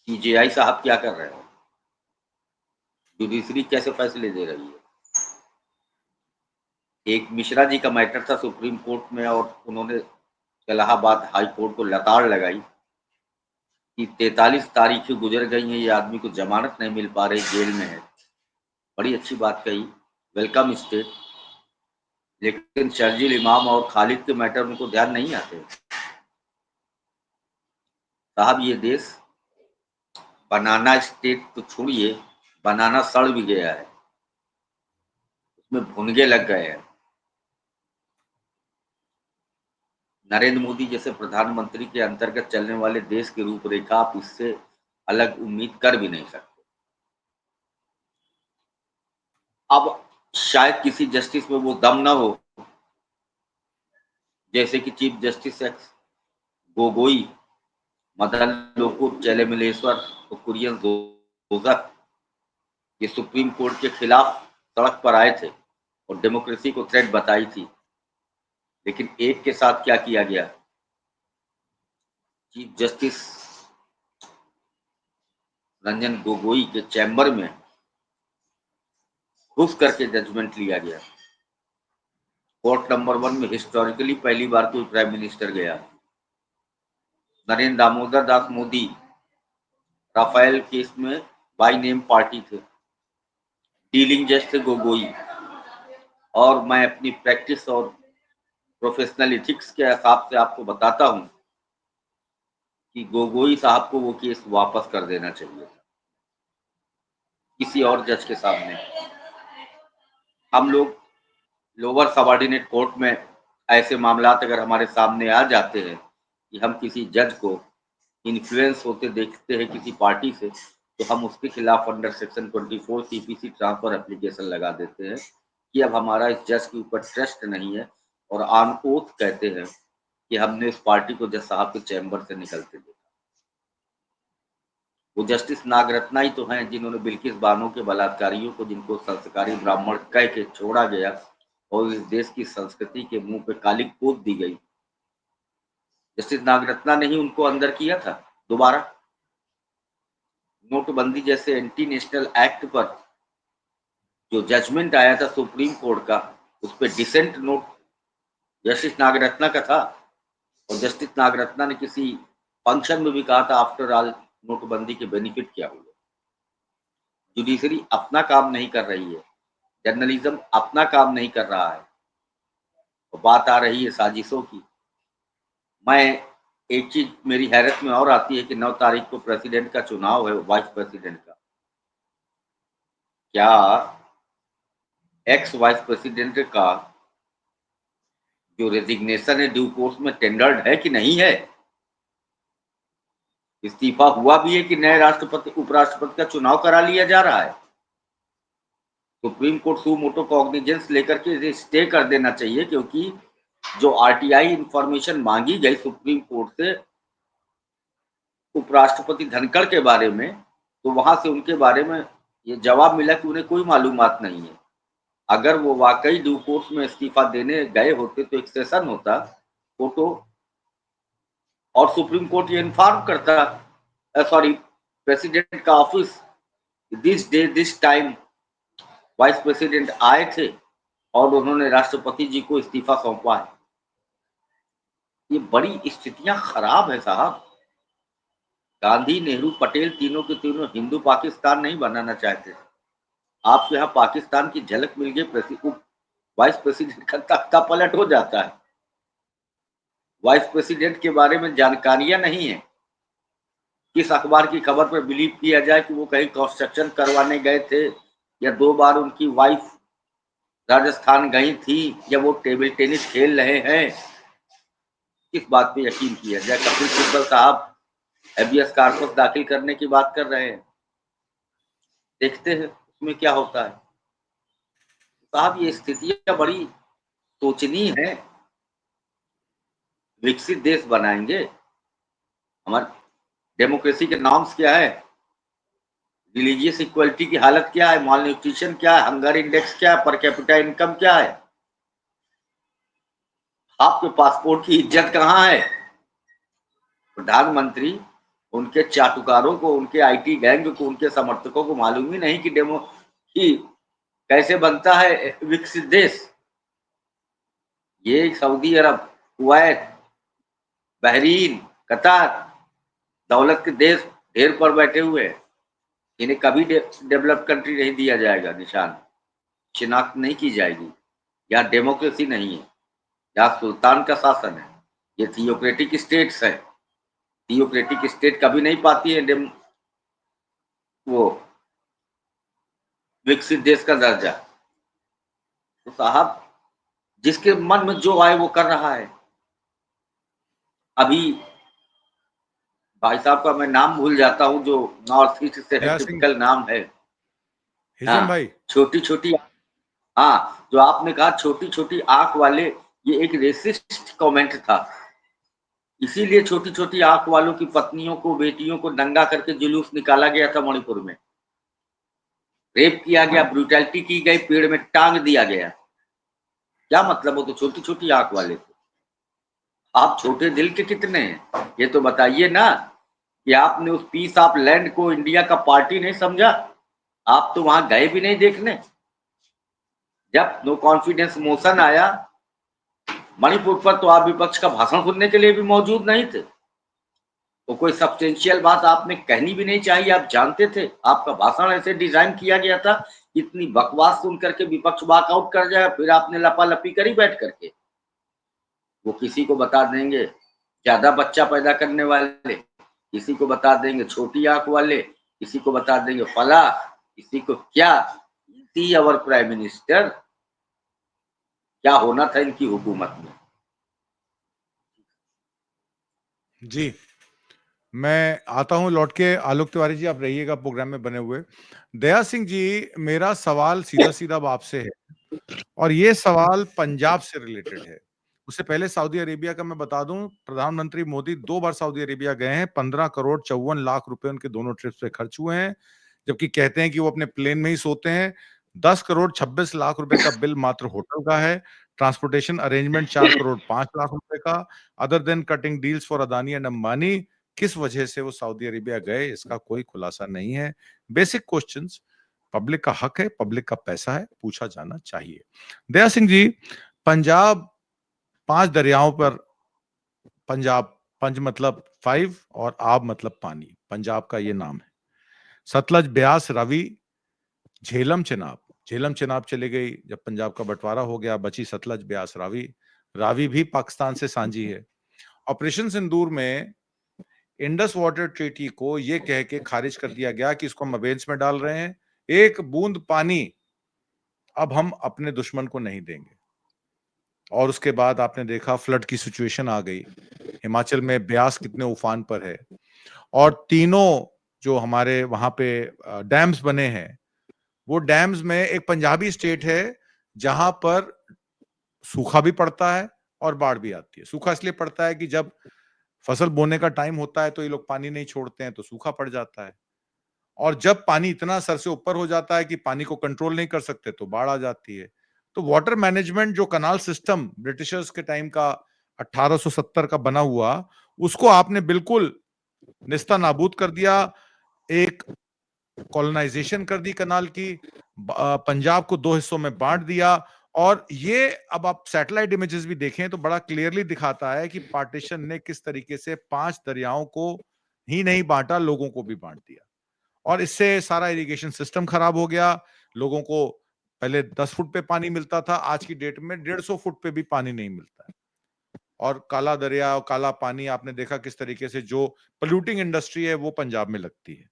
सीजेआई साहब क्या कर रहे हैं? जुडिशरी कैसे फैसले दे रही है? एक मिश्रा जी का मैटर था सुप्रीम कोर्ट में, और उन्होंने इलाहाबाद हाई कोर्ट को लताड़ लगाई कि 43 तारीखें गुजर गई हैं, ये आदमी को जमानत नहीं मिल पा रही, जेल में है। बड़ी अच्छी बात कही, वेलकम स्टेट। लेकिन शर्जील इमाम और खालिद के मैटर में को ध्यान नहीं आते। साहब, ये देश बनाना स्टेट तो छोड़िए, बनाना सड़ भी गया है, उसमें भुनगे लग गए हैं। नरेंद्र मोदी जैसे प्रधानमंत्री के अंतर्गत चलने वाले देश की रूपरेखा आप इससे अलग उम्मीद कर भी नहीं सकते। अब शायद किसी जस्टिस में वो दम ना हो, जैसे कि chief justice ex Gogoi, Madan Lokur, Chelameswar और कुरियन जोजफ, ये सुप्रीम कोर्ट के खिलाफ सड़क पर आए थे और डेमोक्रेसी को थ्रेट बताई थी। लेकिन एक के साथ क्या किया गया? चीफ जस्टिस रंजन गोगोई के चैम्बर में घुस करके जजमेंट लिया गया। कोर्ट नंबर 1 में हिस्टोरिकली पहली बार कोई प्राइम मिनिस्टर गया। नरेंद्र दामोदर दास मोदी राफेल केस में बाई नेम पार्टी थे, डीलिंग जज थे गोगोई। और मैं अपनी प्रैक्टिस और प्रोफेशनल एथिक्स के हिसाब से आपको बताता हूं कि गोगोई साहब को वो केस वापस कर देना चाहिए था किसी और जज के सामने। हम लोग लोअर सबऑर्डिनेट कोर्ट में ऐसे मामलात अगर हमारे सामने आ जाते हैं कि हम किसी जज को इन्फ्लुएंस होते देखते हैं किसी पार्टी से, तो हम उसके खिलाफ under section 24 CPC transfer application लगा देते हैं कि अब हमारा इस जज के ऊपर ट्रस्ट नहीं है, और ऑन ओथ कहते हैं कि हमने इस पार्टी को जज साहब के चैम्बर से निकलते देखा। वो जस्टिस नागरत्ना ही तो हैं जिन्होंने बिल्किस बानो के बलात्कारियों को, जिनको संस्कारी ब्राह्मण कह के छोड़ा गया और इस देश की संस्कृति के मुंह पे काली पोत दी गई, जस्टिस नागरत्ना ने ही उनको अंदर किया था दोबारा। नोटबंदी जैसे एंटी नेशनल एक्ट पर जो जजमेंट आया था सुप्रीम कोर्ट का, उस पर डिसेंट नोट जस्टिस नागरत्ना का था, और जस्टिस नागरत्ना ने किसी फंक्शन में भी कहा था आफ्टर ऑल नोटबंदी के बेनिफिट क्या हुए। जुडिशरी अपना काम नहीं कर रही है, जर्नलिज्म अपना काम नहीं कर रहा है, तो बात आ रही है साजिशों की। मैं एक चीज मेरी हैरत में और आती है कि 9 तारीख को प्रेसिडेंट का चुनाव है, वाइस प्रेसिडेंट का। क्या एक्स वाइस प्रेसिडेंट का जो रेजिग्नेशन है ड्यू कोर्स में टेंडर्ड है कि नहीं है? इस्तीफा हुआ भी है कि नए राष्ट्रपति उपराष्ट्रपति का चुनाव करा लिया जा रहा है? सुप्रीम कोर्ट सू मोटो कॉग्निजेंस लेकर के इसे स्टे कर देना चाहिए, क्योंकि जो आरटीआई इंफॉर्मेशन मांगी गई सुप्रीम कोर्ट से उपराष्ट्रपति धनखड़ के बारे में, तो वहां से उनके बारे में ये जवाब मिला कि उन्हें कोई मालूमात नहीं है। अगर वो वाकई ड्यू कोर्स में इस्तीफा देने गए होते तो एक सेशन होता, फोटो, और सुप्रीम कोर्ट ये इन्फॉर्म करता, सॉरी, प्रेसिडेंट का office, this day this time vice president आए थे और उन्होंने राष्ट्रपति जी को इस्तीफा सौंपा है। ये बड़ी स्थितियां खराब है साहब। गांधी, नेहरू, पटेल तीनों के तीनों हिंदू पाकिस्तान नहीं बनाना चाहते थे। आपके यहाँ पाकिस्तान की झलक मिल गई, वाइस प्रेसिडेंट का तख्ता पलट हो जाता है। वाइस प्रेसिडेंट के बारे में जानकारियां नहीं है। किस अखबार की खबर पर बिलीव किया जाए कि वो कहीं कंस्ट्रक्शन करवाने गए थे, या 2 बार उनकी वाइफ राजस्थान गई थी, या वो टेबल टेनिस खेल रहे हैं? किस बात पे यकीन किया जाए? कपिल सिब्बल साहब हैबियस कॉर्पस दाखिल करने की बात कर रहे हैं, देखते हैं उसमें क्या होता है। साहब ये स्थितियां बड़ी सोचनीय है। विकसित देश बनाएंगे, हमारे डेमोक्रेसी के नॉर्म्स क्या है, रिलीजियस इक्वलिटी की हालत क्या है, माल न्यूट्रिशन क्या है, हंगर इंडेक्स क्या है, पर कैपिटा इनकम क्या है? आपके पासपोर्ट की इज्जत कहाँ है? प्रधानमंत्री उनके चाटुकारों को, उनके आईटी गैंग को, उनके समर्थकों को मालूम ही नहीं कि कैसे बनता है विकसित देश। ये सऊदी अरब, कुवैत, बहरीन, कतार दौलत के देश ढेर पर बैठे हुए हैं। इन्हें कभी डेवलप कंट्री नहीं दिया जाएगा, निशान शिनाख्त नहीं की जाएगी। यहाँ डेमोक्रेसी नहीं है, यहाँ सुल्तान का शासन है। ये थियोक्रेटिक स्टेट्स है। थियोक्रेटिक स्टेट कभी नहीं पाती है वो विकसित देश का दर्जा। तो साहब जिसके मन में जो आए वो कर रहा है। अभी भाई साहब का मैं नाम भूल जाता हूँ, जो नॉर्थ ईस्ट से है, टिपिकल नाम है, हिजम भाई, छोटी छोटी, हाँ, जो आपने कहा छोटी छोटी आंख वाले, ये एक रेसिस्ट कमेंट था। इसीलिए छोटी छोटी आंख वालों की पत्नियों को, बेटियों को नंगा करके जुलूस निकाला गया था मणिपुर में, रेप किया गया, ब्रूटैलिटी की गई, पेड़ में टांग दिया गया। क्या मतलब? वो तो छोटी छोटी आंख वाले थे। आप छोटे दिल के कितने हैं ये तो बताइए ना, कि आपने उस पीस ऑफ लैंड को इंडिया का पार्टी नहीं समझा। आप तो वहां गए भी नहीं देखने। जब नो कॉन्फिडेंस मोशन आया मणिपुर पर, तो आप विपक्ष का भाषण सुनने के लिए भी मौजूद नहीं थे। तो कोई सब्सटेंशियल बात आपने कहनी भी नहीं चाहिए। आप जानते थे आपका भाषण ऐसे डिजाइन किया गया था, इतनी बकवास सुन करके विपक्ष वॉकआउट कर जाए, फिर आपने लपालपी करी बैठ करके। वो किसी को बता देंगे ज्यादा बच्चा पैदा करने वाले, किसी को बता देंगे छोटी आंख वाले, किसी को बता देंगे फला, किसी को क्या। अवर प्राइम मिनिस्टर, क्या होना था इनकी हुकूमत में। जी मैं आता हूं लौट के। आलोक तिवारी जी आप रहिएगा प्रोग्राम में बने हुए। दया सिंह जी, मेरा सवाल सीधा सीधा आपसे है, और ये सवाल पंजाब से रिलेटेड है। उससे पहले सऊदी अरेबिया का मैं बता दूं, प्रधानमंत्री मोदी 2 बार सऊदी अरेबिया गए हैं। 15,54,00,000 रुपए उनके दोनों ट्रिप्स पे खर्च हुए हैं, जबकि कहते हैं कि वो अपने प्लेन में ही सोते हैं। 10,26,00,000 रुपए का बिल मात्र होटल का है। ट्रांसपोर्टेशन अरेंजमेंट 4,05,00,000 रुपए का। Other than cutting deals for Adani and Ambani, किस वजह से वो सऊदी अरेबिया गए इसका कोई खुलासा नहीं है। बेसिक क्वेश्चंस, पब्लिक का हक है, पब्लिक का पैसा है, पूछा जाना चाहिए। दया सिंह जी, पंजाब 5 दरियाओं पर, पंजाब, पंज मतलब 5 और आब मतलब पानी, पंजाब का ये नाम है। सतलज, ब्यास, रावी, झेलम, चेनाब। झेलम चेनाब चली गई जब पंजाब का बंटवारा हो गया, बची सतलज, ब्यास, रावी। रावी भी पाकिस्तान से सांझी है। ऑपरेशन सिंदूर में इंडस वाटर ट्रीटी को ये कह के खारिज कर दिया गया कि इसको हम अबेंस में डाल रहे हैं, एक बूंद पानी अब हम अपने दुश्मन को नहीं देंगे। और उसके बाद आपने देखा फ्लड की सिचुएशन आ गई, हिमाचल में ब्यास कितने उफान पर है, और तीनों जो हमारे वहां पे डैम्स बने हैं, वो डैम्स में एक पंजाबी स्टेट है जहां पर सूखा भी पड़ता है और बाढ़ भी आती है। सूखा इसलिए पड़ता है कि जब फसल बोने का टाइम होता है तो ये लोग पानी नहीं छोड़ते हैं, तो सूखा पड़ जाता है, और जब पानी इतना सर से ऊपर हो जाता है कि पानी को कंट्रोल नहीं कर सकते तो बाढ़ आ जाती है। तो वाटर मैनेजमेंट जो कनाल सिस्टम ब्रिटिशर्स के टाइम का 1870 का बना हुआ, उसको आपने बिल्कुल निस्ता नाबूद कर दिया। एक कॉलोनाइजेशन कर दी कनाल की, पंजाब को 2 हिस्सों में बांट दिया। और ये अब आप सैटेलाइट इमेजेस भी देखें तो बड़ा क्लियरली दिखाता है कि पार्टीशन ने किस तरीके से 5 दरियाओं को ही नहीं बांटा, लोगों को भी बांट दिया। और इससे सारा इरिगेशन सिस्टम खराब हो गया। लोगों को पहले 10 फुट पे पानी मिलता था, आज की डेट में 150 फुट पे भी पानी नहीं मिलता है। और काला दरिया और काला पानी आपने देखा किस तरीके से जो पोल्यूटिंग इंडस्ट्री है वो पंजाब में लगती है।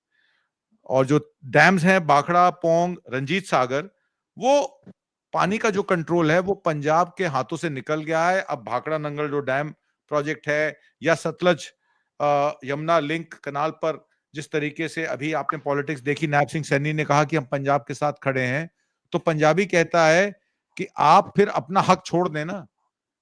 और जो डैम्स हैं बाखड़ा, पोंग, रंजीत सागर, वो पानी का जो कंट्रोल है वो पंजाब के हाथों से निकल गया है। अब भाखड़ा नंगल जो डैम प्रोजेक्ट है, या सतलज यमुना लिंक कनाल पर जिस तरीके से अभी आपने पॉलिटिक्स देखी, नायब सिंह सैनी ने कहा कि हम पंजाब के साथ खड़े हैं, तो पंजाबी कहता है कि आप फिर अपना हक छोड़ देना।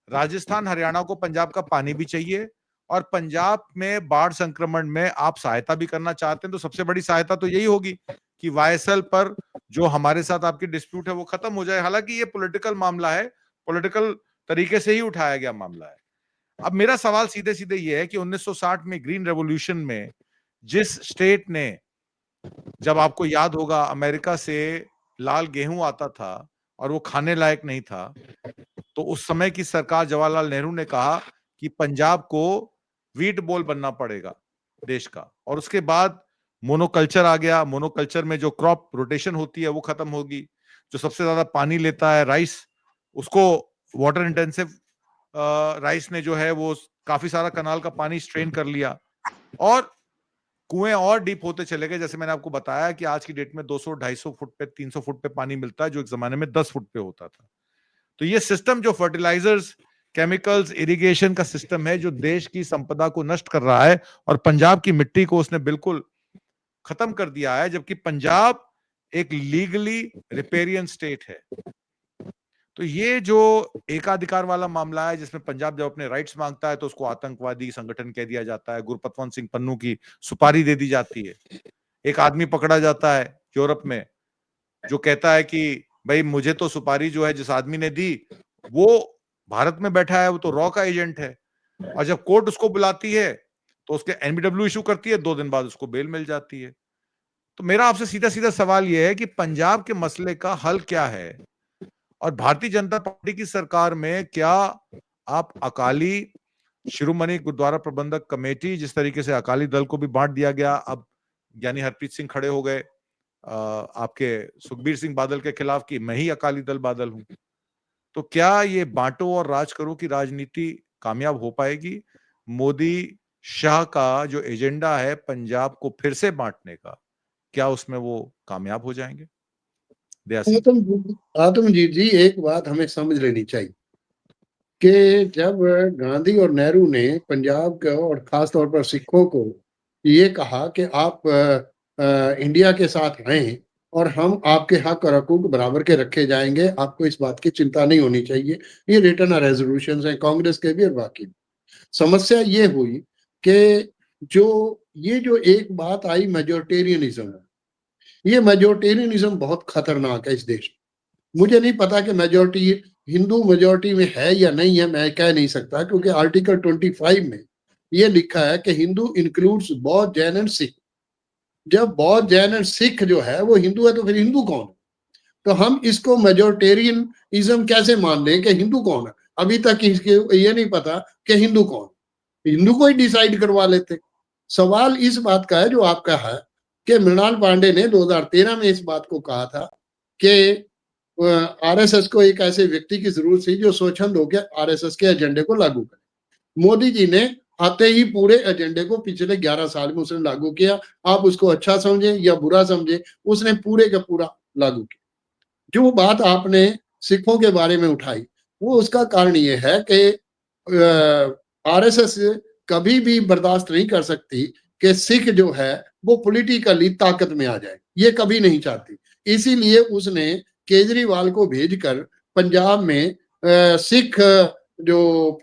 राजस्थान हरियाणा को पंजाब का पानी भी चाहिए, और पंजाब में बाढ़ संक्रमण में आप सहायता भी करना चाहते हैं, तो सबसे बड़ी सहायता तो यही होगी कि वाईएसएल पर जो हमारे साथ आपकी डिस्प्यूट है वो खत्म हो जाए। हालांकि ये पॉलिटिकल मामला है, पॉलिटिकल तरीके से ही उठाया गया मामला है। अब मेरा सवाल सीधे सीधे ये है कि 1960 में ग्रीन रेवोल्यूशन में जिस स्टेट ने, जब आपको याद होगा अमेरिका से लाल गेहूं आता था और वो खाने लायक नहीं था, तो उस समय की सरकार जवाहरलाल नेहरू ने कहा कि पंजाब को वीट बोल बनना पड़ेगा देश का। और उसके बाद मोनोकल्चर आ गया। मोनोकल्चर में जो क्रॉप रोटेशन होती है वो खत्म होगी। जो सबसे ज्यादा पानी लेता है राइस, उसको वाटर इंटेंसिव राइस ने जो है वो काफी सारा कनाल का पानी स्ट्रेन कर लिया, और कुएं और डीप होते चले गए। जैसे मैंने आपको बताया कि आज की डेट में 200-250 फुट पे, 300 फुट पे पानी मिलता है, जो एक जमाने में 10 फुट पे होता था। तो ये सिस्टम जो फर्टिलाइजर्स, केमिकल्स, इरिगेशन का सिस्टम है, जो देश की संपदा को नष्ट कर रहा है, और पंजाब की मिट्टी को उसने बिल्कुल खत्म कर दिया है, जबकि पंजाब एक लीगली रिपेरियन स्टेट है। तो ये जो एकाधिकार वाला मामला है, जिसमें पंजाब जब अपने राइट्स मांगता है तो उसको आतंकवादी संगठन कह दिया जाता है, गुरपतवंत सिंह पन्नू की सुपारी दे दी जाती है। एक आदमी पकड़ा जाता है यूरोप में जो कहता है कि भाई मुझे तो सुपारी जो है जिस आदमी ने दी वो भारत में बैठा है, वो तो रॉ का एजेंट है। और जब कोर्ट उसको बुलाती है तो उसके एनबीडब्ल्यू इशू करती है, 2 दिन बाद उसको बेल मिल जाती है। तो मेरा आपसे सीधा सीधा सवाल यह है कि पंजाब के मसले का हल क्या है, और भारतीय जनता पार्टी की सरकार में क्या आप अकाली शिरोमणि गुरुद्वारा प्रबंधक कमेटी, जिस तरीके से अकाली दल को भी बांट दिया गया, अब यानी हरप्रीत सिंह खड़े हो गए आपके सुखबीर सिंह बादल के खिलाफ कि मैं ही अकाली दल बादल हूं, तो क्या ये बांटो और राज करो की राजनीति कामयाब हो पाएगी? मोदी शाह का जो एजेंडा है पंजाब को फिर से बांटने का, क्या उसमें वो कामयाब हो जाएंगे? आत्मजीत जी, एक बात हमें समझ लेनी चाहिए कि जब गांधी और नेहरू ने पंजाब को और खास तौर पर सिखों को ये कहा कि आप इंडिया के साथ रहें और हम आपके हक और हकूक बराबर के रखे जाएंगे, आपको इस बात की चिंता नहीं होनी चाहिए, ये रिटर्न रेजोल्यूशंस हैं कांग्रेस के भी और बाकी। समस्या ये हुई कि जो एक बात आई मेजोरिटेरियनिज्म, ये मेजोरिटेरियनिज्म बहुत खतरनाक है इस देश में। मुझे नहीं पता कि मेजोरिटी हिंदू मेजोरिटी में है या नहीं है, मैं कह नहीं सकता, क्योंकि आर्टिकल 25 में ये लिखा है कि हिंदू इंक्लूड्स बौद्ध, जैन एंड सिख। जब बौद्ध, जैन एंड सिख जो है वो हिंदू है तो फिर हिंदू कौन है? तो हम इसको मेजोरिटेरियनिज्म कैसे मान लें कि हिंदू कौन है? अभी तक इसके ये नहीं पता कि हिंदू कौन, हिंदू को ही डिसाइड करवा लेते। सवाल इस बात का है जो आपका है कि मृणाल पांडे ने 2013 में इस बात को कहा था कि आरएसएस को एक ऐसे व्यक्ति की जरूरत थी जो स्वच्छंद होकर आरएसएस के एजेंडे को लागू करे। मोदी जी ने आते ही पूरे एजेंडे को पिछले 11 साल में उसने लागू किया। आप उसको अच्छा समझे या बुरा समझे, उसने पूरे का पूरा लागू किया। जो बात आपने सिखों के बारे में उठाई, वो उसका कारण ये है कि आरएसएस कभी भी बर्दाश्त नहीं कर सकती कि सिख जो है वो पॉलिटिकली ताकत में आ जाए, ये कभी नहीं चाहती। इसीलिए उसने केजरीवाल को भेजकर पंजाब में सिख जो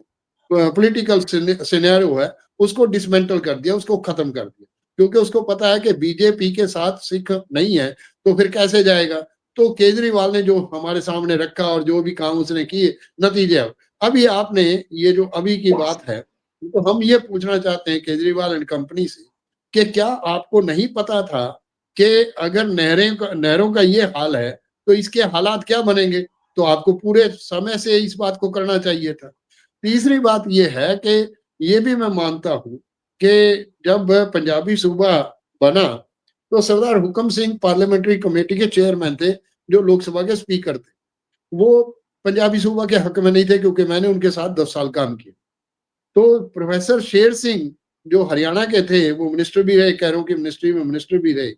पॉलिटिकल सिनेरियो है उसको डिसमेंटल कर दिया, उसको खत्म कर दिया, क्योंकि उसको पता है कि बीजेपी के साथ सिख नहीं है तो फिर कैसे जाएगा। तो केजरीवाल ने जो हमारे सामने रखा और जो भी काम उसने किए, नतीजे अभी आपने ये जो अभी की बात है, तो हम ये पूछना चाहते हैं केजरीवाल एंड कंपनी से कि क्या आपको नहीं पता था कि अगर नहरों का ये हाल है तो इसके हालात क्या बनेंगे? तो आपको पूरे समय से इस बात को करना चाहिए था। तीसरी बात ये है कि ये भी मैं मानता हूँ कि जब पंजाबी सूबा बना तो सरदार हुकम सिंह पार्लियामेंट्री कमेटी के चेयरमैन थे, जो लोकसभा के स्पीकर थे। वो पंजाबी सूबा के हक में नहीं थे क्योंकि मैंने उनके साथ 10 साल काम किया। तो प्रोफेसर शेर सिंह जो हरियाणा के थे, वो मिनिस्टर भी रहे, कैरों की मिनिस्ट्री में मिनिस्टर भी रहे।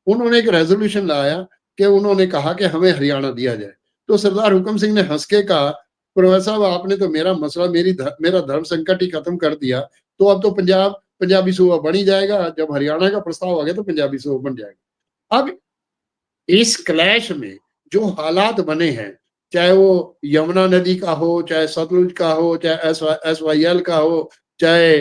उन्होंने एक रेजोल्यूशन लाया कि उन्होंने कहा कि हमें हरियाणा दिया जाए। तो सरदार हुकम सिंह ने हंस के कहा, प्रोफेसर साहब आपने तो मेरा मसला मेरा धर्म संकट ही खत्म कर दिया, तो अब तो पंजाबी सूबा बन ही जाएगा। जब हरियाणा का प्रस्ताव आ गया तो पंजाबी सूबा बन जाएगा। अब इस क्लैश में जो हालात बने हैं, चाहे वो यमुना नदी का हो, चाहे सतलुज का हो, चाहे SYL का हो, चाहे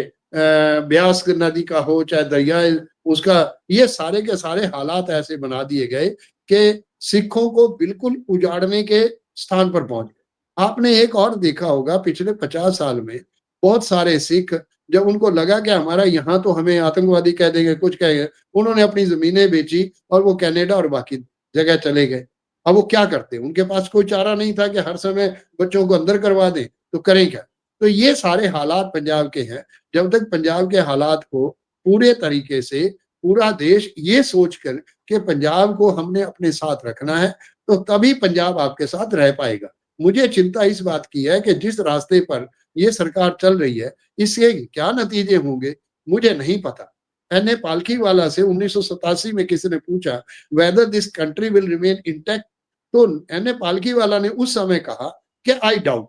ब्यास नदी का हो, चाहे दरियाए उसका, ये सारे के सारे हालात ऐसे बना दिए गए कि सिखों को बिल्कुल उजाड़ने के स्थान पर पहुंच गए। आपने एक और देखा होगा, पिछले 50 साल में बहुत सारे सिख, जब उनको लगा कि हमारा यहाँ तो हमें आतंकवादी कह देंगे, कुछ कहेंगे, उन्होंने अपनी जमीनें बेची और वो कनाडा और बाकी जगह चले गए। अब वो क्या करते? उनके पास कोई चारा नहीं था कि हर समय बच्चों को अंदर करवा दें, तो करें क्या? तो ये सारे हालात पंजाब के हैं। जब तक पंजाब के हालात को पूरे तरीके से पूरा देश ये सोचकर कि पंजाब को हमने अपने साथ रखना है, तो तभी पंजाब आपके साथ रह पाएगा। मुझे चिंता इस बात की है कि जिस रास्ते पर ये सरकार चल रही है, इसके क्या नतीजे होंगे मुझे नहीं पता। एन ए पालकीवाला से 1987 में किसी ने पूछा whether this country will remain intact, तो एन ए पालकीवाला ने उस समय कहा कि आई डाउट।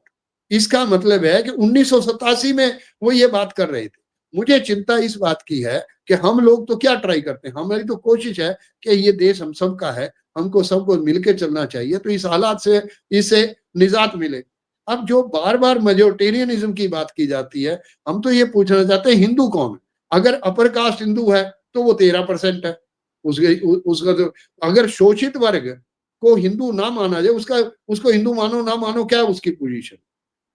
इसका मतलब है कि 1987 में वो ये बात कर रहे थे। मुझे चिंता इस बात की है कि हम लोग तो क्या ट्राई करते हैं, हमारी तो कोशिश है कि ये देश हम सबका है, हमको सबको मिलकर चलना चाहिए, तो इस हालात से इससे निजात मिले। अब जो बार बार मेजोरिटेरियनिज्म की बात की जाती है, हम तो ये पूछना चाहते हैं हिंदू कौन है? अगर अपर कास्ट हिंदू है तो वो 13% है। उसका तो अगर शोषित वर्ग को हिंदू ना माना जाए, उसको हिंदू मानो ना मानो, क्या उसकी पोजीशन?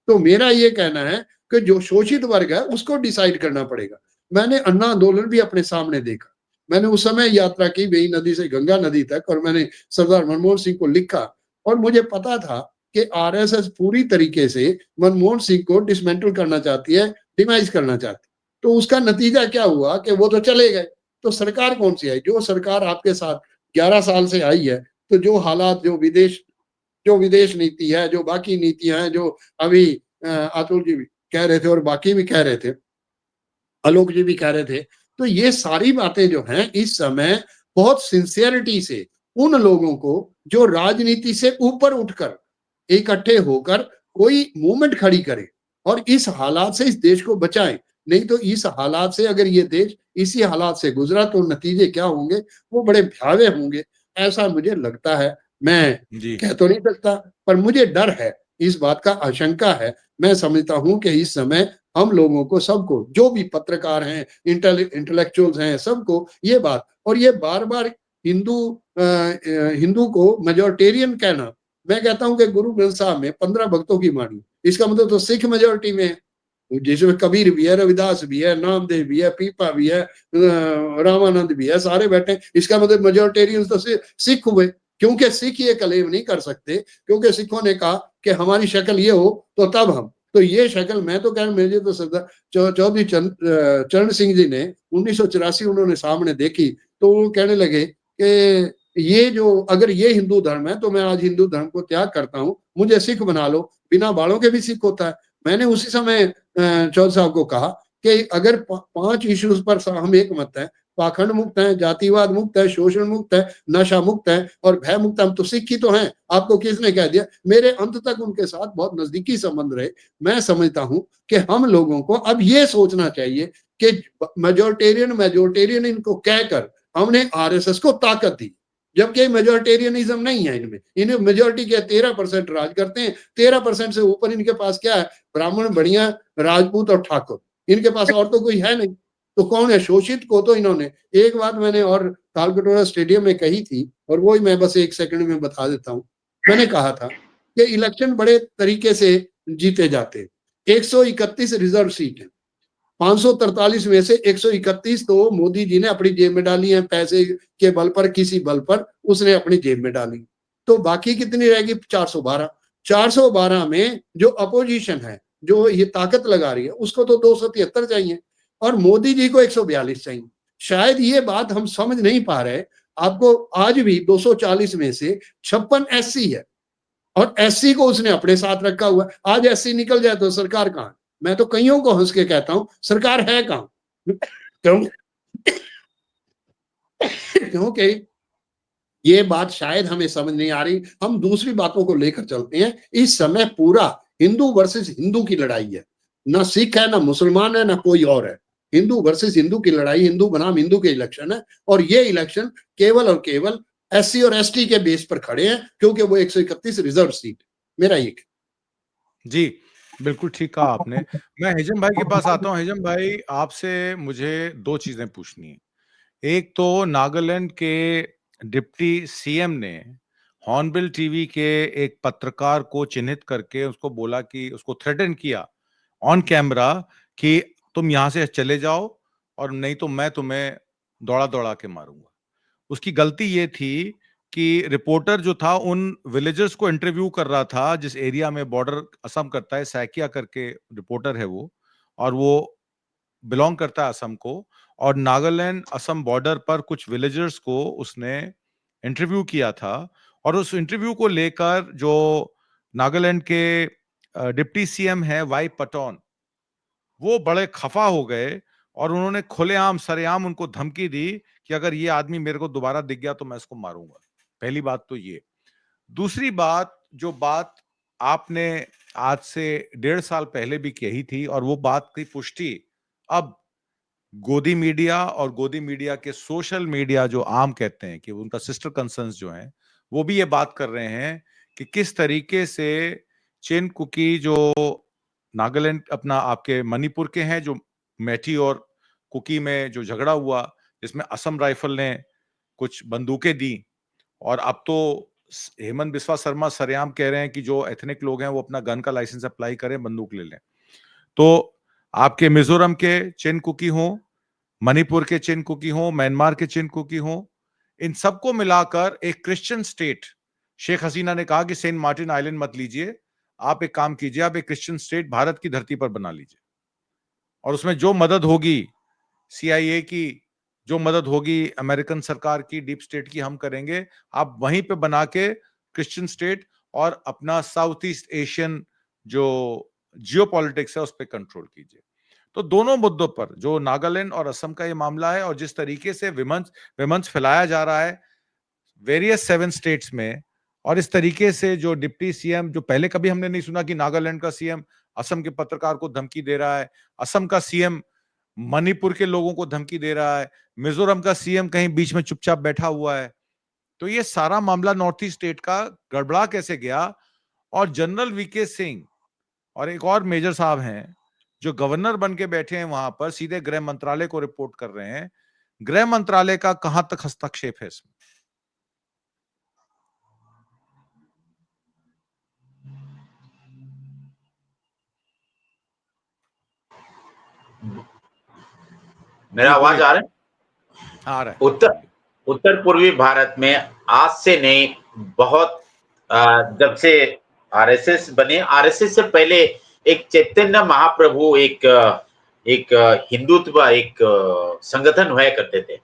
तो मेरा ये कहना है कि जो शोषित वर्ग है उसको डिसाइड करना पड़ेगा। मैंने अन्ना आंदोलन भी अपने सामने देखा। मैंने उस समय यात्रा की बेई नदी से गंगा नदी तक, और मैंने सरदार मनमोहन सिंह को लिखा, और मुझे पता था कि आरएसएस पूरी तरीके से मनमोहन सिंह को डिसमेंटल करना चाहती है, डिमाइज करना चाहती है। तो उसका नतीजा क्या हुआ कि वो तो चले गए। तो सरकार कौन सी आई? जो सरकार आपके साथ 11 साल से आई है, तो जो हालात, जो विदेश नीति है, जो बाकी नीतियां हैं, जो अभी अतुल जी भी कह रहे थे और बाकी भी कह रहे थे, आलोक जी भी कह रहे थे, तो ये सारी बातें जो हैं इस समय बहुत सिंसियरिटी से उन लोगों को जो राजनीति से ऊपर उठकर इकट्ठे होकर कोई मूवमेंट खड़ी करे और इस हालात से इस देश को बचाएं। नहीं तो इस हालात से, अगर ये देश इसी हालात से गुजरा तो नतीजे क्या होंगे, वो बड़े भयावह होंगे, ऐसा मुझे लगता है। मैं जी। कह तो नहीं सकता, पर मुझे डर है, इस बात का आशंका है। मैं समझता हूं कि इस समय हम लोगों को, सबको, जो भी पत्रकार हैं, इंटेलेक्चुअल्स हैं, सबको ये बात, और ये बार बार हिंदू को मेजोरिटेरियन कहना, मैं कहता हूं कि गुरु ग्रंथ साहब में 15 भक्तों की वाणी, इसका मतलब तो सिख मेजोरिटी में है, जिसमें कबीर भी है, रविदास भी है, नामदेव भी है, पीपा भी है, रामानंद भी है, सारे बैठे। इसका मतलब मेजोरिटेरियन तो सिख हुए, क्योंकि सिख ये क्लेम नहीं कर सकते, क्योंकि सिखों ने कहा कि हमारी शक्ल ये हो तो तब हम, तो ये शक्ल, मैं तो कह रहा हूं, मुझे तो सरदार चौधरी चरण सिंह जी ने 1984 उन्होंने सामने देखी, तो वो कहने लगे कि ये जो, अगर ये हिंदू धर्म है तो मैं आज हिंदू धर्म को त्याग करता हूं, मुझे सिख बना लो। बिना बालों के भी सिख होता है। मैंने उसी समय चौधरी साहब को कहा कि अगर 5 इश्यूज पर हम एक मत है, पाखंड मुक्त है, जातिवाद मुक्त है, शोषण मुक्त है, नशा मुक्त है और भय मुक्त है, हम तो सिख ही तो हैं। आपको किसने कह दिया? मेरे अंत तक उनके साथ बहुत नजदीकी संबंध रहे। मैं समझता हूं कि हम लोगों को अब ये सोचना चाहिए कि मेजोरिटेरियन इनको कहकर हमने आरएसएस को ताकत दी, जबकि मेजोरिटेरियनिज्म नहीं है इनमें। इन्हें मेजोरिटी के 13% राज करते हैं, 13% से ऊपर इनके पास क्या है? ब्राह्मण, बढ़िया, राजपूत और ठाकुर, इनके पास और तो कोई है नहीं। तो कौन है? शोषित को तो इन्होंने, एक बात मैंने और तालकटोरा स्टेडियम में कही थी और वो ही मैं बस 1 सेकंड में बता देता हूं। मैंने कहा था कि इलेक्शन बड़े तरीके से जीते जाते, 131 रिजर्व सीट है, 543 में से 131 तो मोदी जी ने अपनी जेब में डाली है, पैसे के बल पर, किसी बल पर उसने अपनी जेब में डाली। तो बाकी कितनी रहेगी? 412। 412 में जो अपोजिशन है, जो ये ताकत लगा रही है, उसको तो 273 चाहिए और मोदी जी को 142 चाहिए। शायद ये बात हम समझ नहीं पा रहे। आपको आज भी 240 में से 56 एससी है और एससी को उसने अपने साथ रखा हुआ है। आज एससी निकल जाए तो सरकार कहां? मैं तो कईयों को हंस के कहता हूं, सरकार है कहां? क्योंकि ये बात शायद हमें समझ नहीं आ रही। हम दूसरी बातों को लेकर चलते हैं। इस समय पूरा हिंदू वर्सेस हिंदू की लड़ाई है, ना सिख है, ना मुसलमान है, ना कोई और है। हिंदू वर्सेस हिंदू की लड़ाई, हिंदू बनाम हिंदू के इलेक्शन है और ये इलेक्शन केवल और केवल एससी और एसटी के बेस पर खड़े हैं, क्योंकि वो 131 रिजर्व सीट। मेरा ये जी, बिल्कुल ठीक कहा आपने। मैं हिजम भाई के पास आता हूँ। हिजम भाई, आपसे मुझे 2 चीज़ें पूछनी है। एक तो नागालैंड के डिप्टी सीएम ने हॉर्नबिल टीवी के एक पत्रकार को चिन्हित करके उसको बोला कि उसको थ्रेटन किया ऑन कैमरा कि तुम यहाँ से चले जाओ और नहीं तो मैं तुम्हें दौड़ा-दौड़ा के मारूँगा। उसकी गलती ये थी कि रिपोर्टर जो था उन विलेजर्स को इंटरव्यू कर रहा था जिस एरिया में बॉर्डर असम करता है, सैकिया करके रिपोर्टर है वो, और वो बिलोंग करता है असम को, और नागालैंड असम बॉर्डर पर कुछ विलेजर्स को उसने इंटरव्यू किया था और उस इंटरव्यू को लेकर जो नागालैंड के डिप्टी सीएम है वाई पटौन, वो बड़े खफा हो गए और उन्होंने खुलेआम सरेआम उनको धमकी दी कि अगर ये आदमी मेरे को दोबारा दिख गया तो मैं इसको मारूंगा। पहली बात तो ये। दूसरी बात, जो बात आपने आज से 1.5 साल पहले भी कही थी और वो बात की पुष्टि अब गोदी मीडिया और गोदी मीडिया के सोशल मीडिया जो आम कहते हैं कि उनका सिस्टर कंसर्न्स जो हैं, वो भी ये बात कर रहे हैं कि किस तरीके से चेन कुकी जो नागालैंड अपना आपके मणिपुर के हैं, जो मैठी और कुकी में जो झगड़ा हुआ जिसमें असम राइफल ने कुछ बंदूकें दी और अब तो हेमंत बिस्वा शर्मा सरेआम कह रहे हैं कि जो एथनिक लोग हैं वो अपना गन का लाइसेंस अप्लाई करें, बंदूक ले लें। तो आपके मिजोरम के चेन कुकी हों, मणिपुर के चेन कुकी हों, म्यांमार के चेन कुकी हों, इन सबको मिलाकर एक क्रिश्चियन स्टेट, शेख हसीना ने कहा कि सेंट मार्टिन आइलैंड मत लीजिए, आप एक काम कीजिए, आप एक क्रिश्चियन स्टेट भारत की धरती पर बना लीजिए और उसमें जो मदद होगी सीआईए की, जो मदद होगी अमेरिकन सरकार की, डीप स्टेट की, हम करेंगे। आप वहीं पे बना के क्रिश्चियन स्टेट और अपना साउथ ईस्ट एशियन जो जियोपॉलिटिक्स है उस पर कंट्रोल कीजिए। तो दोनों मुद्दों पर जो नागालैंड और असम का ये मामला है और जिस तरीके से विमंश फैलाया जा रहा है वेरियस 7 स्टेट्स में, और इस तरीके से जो डिप्टी सीएम, जो पहले कभी हमने नहीं सुना कि नागालैंड का सीएम असम के पत्रकार को धमकी दे रहा है, असम का सीएम मणिपुर के लोगों को धमकी दे रहा है, मिजोरम का सीएम कहीं बीच में चुपचाप बैठा हुआ है। तो ये सारा मामला नॉर्थ ईस्ट स्टेट का गड़बड़ा कैसे गया? और जनरल वीके सिंह और एक और मेजर साहब हैं जो गवर्नर बन के बैठे हैं वहां पर, सीधे गृह मंत्रालय को रिपोर्ट कर रहे हैं। गृह मंत्रालय का कहां तक हस्तक्षेप है इसमें? मेरा आवाज आ रहा है? आ रहा है। उत्तर पूर्वी भारत में आज से नहीं, बहुत जब से आरएसएस बने, आरएसएस से पहले एक चैतन्य महाप्रभु, एक हिंदुत्व एक संगठन हुआ करते थे।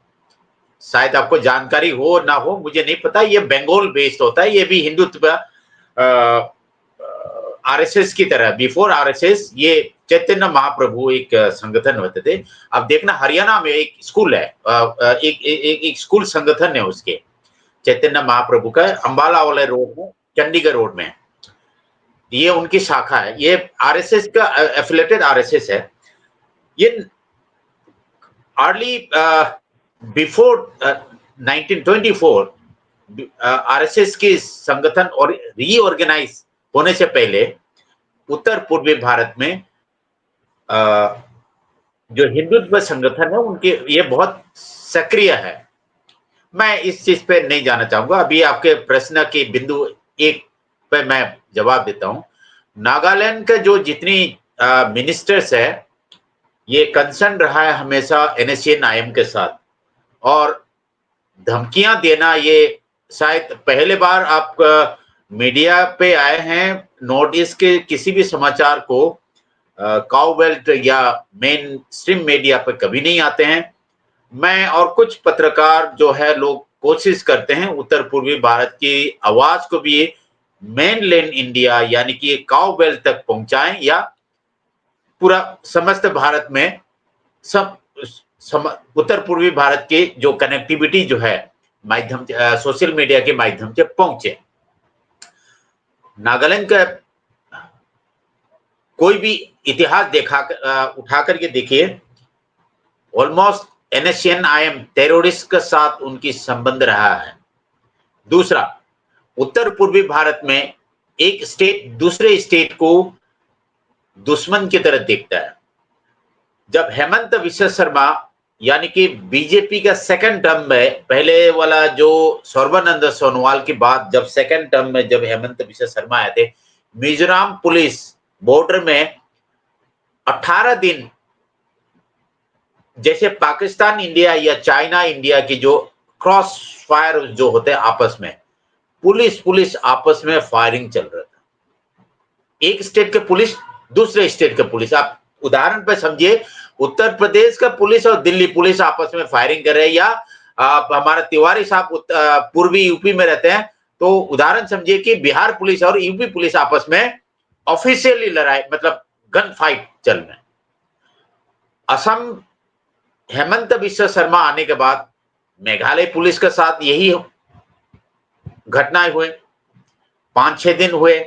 शायद आपको जानकारी हो ना हो, मुझे नहीं पता। ये बंगाल बेस्ड होता है, ये भी हिंदुत्व आरएसएस की तरह। बिफोर आरएसएस ये चैतन्य महाप्रभु एक संगठन होते थे। अब देखना हरियाणा में एक स्कूल है, एक स्कूल संगठन है उसके, चैतन्य महाप्रभु का, अंबाला वाले रोड में, चंडीगढ़ रोड में, ये उनकी शाखा है। ये आरएसएस का एफिलेटेड आरएसएस है। ये अर्ली बिफोर 1924 आरएसएस के संगठन और रीऑर्गेनाइज होने से पहले उत्तर पूर्वी भारत में जो हिंदुत्व संगठन है उनके ये बहुत सक्रिय है। मैं इस चीज पे नहीं जाना चाहूंगा। अभी आपके प्रश्न के बिंदु एक पे मैं जवाब देता हूं। नागालैंड का जो जितनी मिनिस्टर्स है, ये कंसर्न रहा है हमेशा NSCN-IM के साथ, और धमकियां देना, ये शायद पहले बार आप मीडिया पे आए हैं। नॉर्थ ईस्ट के किसी भी समाचार को काउ बेल्ट या मेन स्ट्रीम मीडिया पे कभी नहीं आते हैं। मैं और कुछ पत्रकार जो है लोग कोशिश करते हैं उत्तर पूर्वी भारत की आवाज को भी मेन लैंड इंडिया यानी कि काउ बेल्ट तक पहुंचाएं, या पूरा समस्त भारत में सब उत्तर पूर्वी भारत के जो कनेक्टिविटी जो है माध्यम सोशल मीडिया के माध्यम से पहुंचे। नागालैंड का कोई भी इतिहास उठा करके देखिए, ऑलमोस्ट NSCN-IM टेररिस्ट के साथ उनकी संबंध रहा है। दूसरा, उत्तर पूर्वी भारत में एक स्टेट दूसरे स्टेट को दुश्मन की तरह देखता है। जब हेमंत विश्व शर्मा यानी कि बीजेपी का सेकंड टर्म में, पहले वाला जो सर्बानंद सोनोवाल के बाद जब सेकंड टर्म में जब हेमंत विश्व शर्मा आए थे, मिजोरम पुलिस बॉर्डर में 18 दिन, जैसे पाकिस्तान इंडिया या चाइना इंडिया की जो क्रॉस फायर जो होते हैं आपस में, पुलिस आपस में फायरिंग चल रहा था। एक स्टेट के पुलिस दूसरे स्टेट के पुलिस, आप उदाहरण पर समझिए, उत्तर प्रदेश का पुलिस और दिल्ली पुलिस आपस में फायरिंग कर रहे हैं, या हमारा तिवारी साहब पूर्वी यूपी में रहते हैं, तो उदाहरण समझिए कि बिहार पुलिस और यूपी पुलिस आपस में ऑफिशियली लड़ाई, मतलब गन फाइट चल रहे हैं। असम हेमंत विश्व शर्मा आने के बाद मेघालय पुलिस के साथ यही घटनाएं हुए, 5-6 दिन हुए।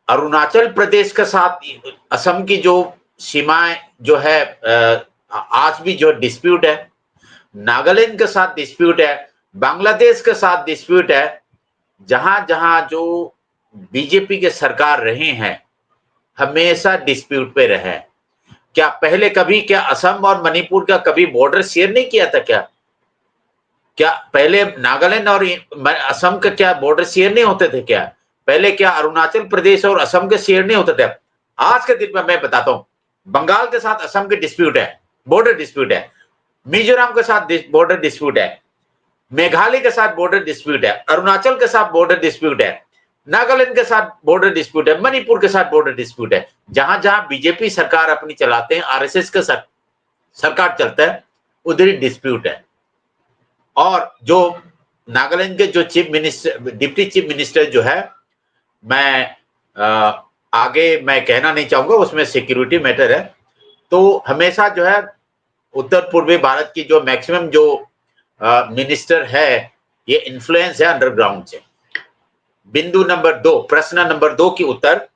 अरुणाचल प्रदेश के साथ असम की जो सीमाएं जो है आज भी जो डिस्प्यूट है, नागालैंड के साथ डिस्प्यूट है, बांग्लादेश के साथ डिस्प्यूट है। जहां जहां जो बीजेपी के सरकार रहे हैं हमेशा डिस्प्यूट पे रहे। क्या पहले कभी क्या असम और मणिपुर का कभी बॉर्डर शेयर नहीं किया था? क्या पहले नागालैंड और असम का क्या बॉर्डर शेयर नहीं होते थे? क्या पहले क्या अरुणाचल प्रदेश और असम के शेयर नहीं होते थे? आज के दिन में मैं बताता हूं, बंगाल के साथ असम के डिस्प्यूट है, बॉर्डर डिस्प्यूट है, मिजोरम के साथ बॉर्डर डिस्प्यूट है, मेघालय के साथ बॉर्डर डिस्प्यूट है, अरुणाचल के साथ बॉर्डर डिस्प्यूट है, नागालैंड के साथ बॉर्डर डिस्प्यूट है, मणिपुर के साथ बॉर्डर डिस्प्यूट है। जहां जहां बीजेपी सरकार अपनी चलाते हैं, आरएसएस का सरकार चलता है, उधर ही डिस्प्यूट है। और जो नागालैंड के जो chief minister, deputy chief minister जो है, मैं आगे मैं कहना नहीं चाहूंगा, उसमें सिक्योरिटी मैटर है। तो हमेशा जो है उत्तर पूर्वी भारत की जो मैक्सिमम जो मिनिस्टर है, ये इन्फ्लुएंस है अंडरग्राउंड से। बिंदु नंबर 2, प्रश्न नंबर 2 की उत्तर,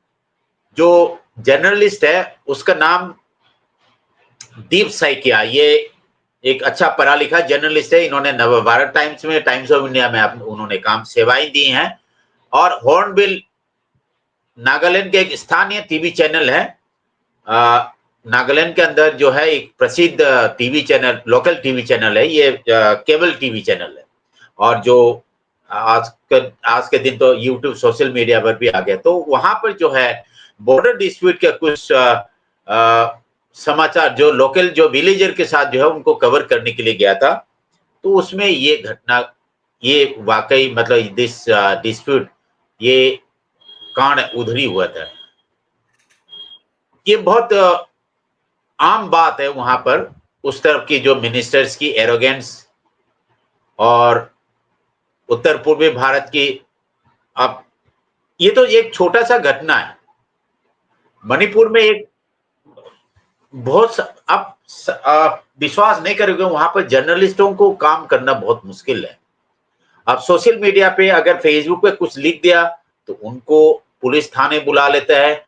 जो जर्नलिस्ट है उसका नाम दीप सैकिया, ये एक अच्छा पढ़ा लिखा जर्नलिस्ट है। इन्होंने नवभारत टाइम्स में, टाइम्स ऑफ इंडिया में उन्होंने काम सेवाएं दी हैं। और हॉर्नबिल नागालैंड के एक स्थानीय टीवी चैनल है। नागालैंड के अंदर जो है एक प्रसिद्ध TV channel, local TV channel है, ये केबल टीवी चैनल है। और जो आज के दिन तो यूट्यूब सोशल मीडिया पर भी आ गया। तो वहां पर जो है बॉर्डर डिस्प्यूट के कुछ समाचार जो लोकल जो विलेजर के साथ जो है उनको कवर करने के लिए गया था। तो उसमें ये घटना, ये वाकई मतलब दिस डिस्प्यूट, ये कांड उधर ही हुआ था। ये बहुत आम बात है वहां पर, उस तरफ की जो मिनिस्टर्स की एरोगेंस और उत्तर पूर्वी भारत की। अब ये तो एक छोटा सा घटना है, मणिपुर में एक आप विश्वास नहीं करोगे, वहां पर जर्नलिस्टों को काम करना बहुत मुश्किल है। अब सोशल मीडिया पे अगर फेसबुक पे कुछ लिख दिया तो उनको पुलिस थाने बुला लेता है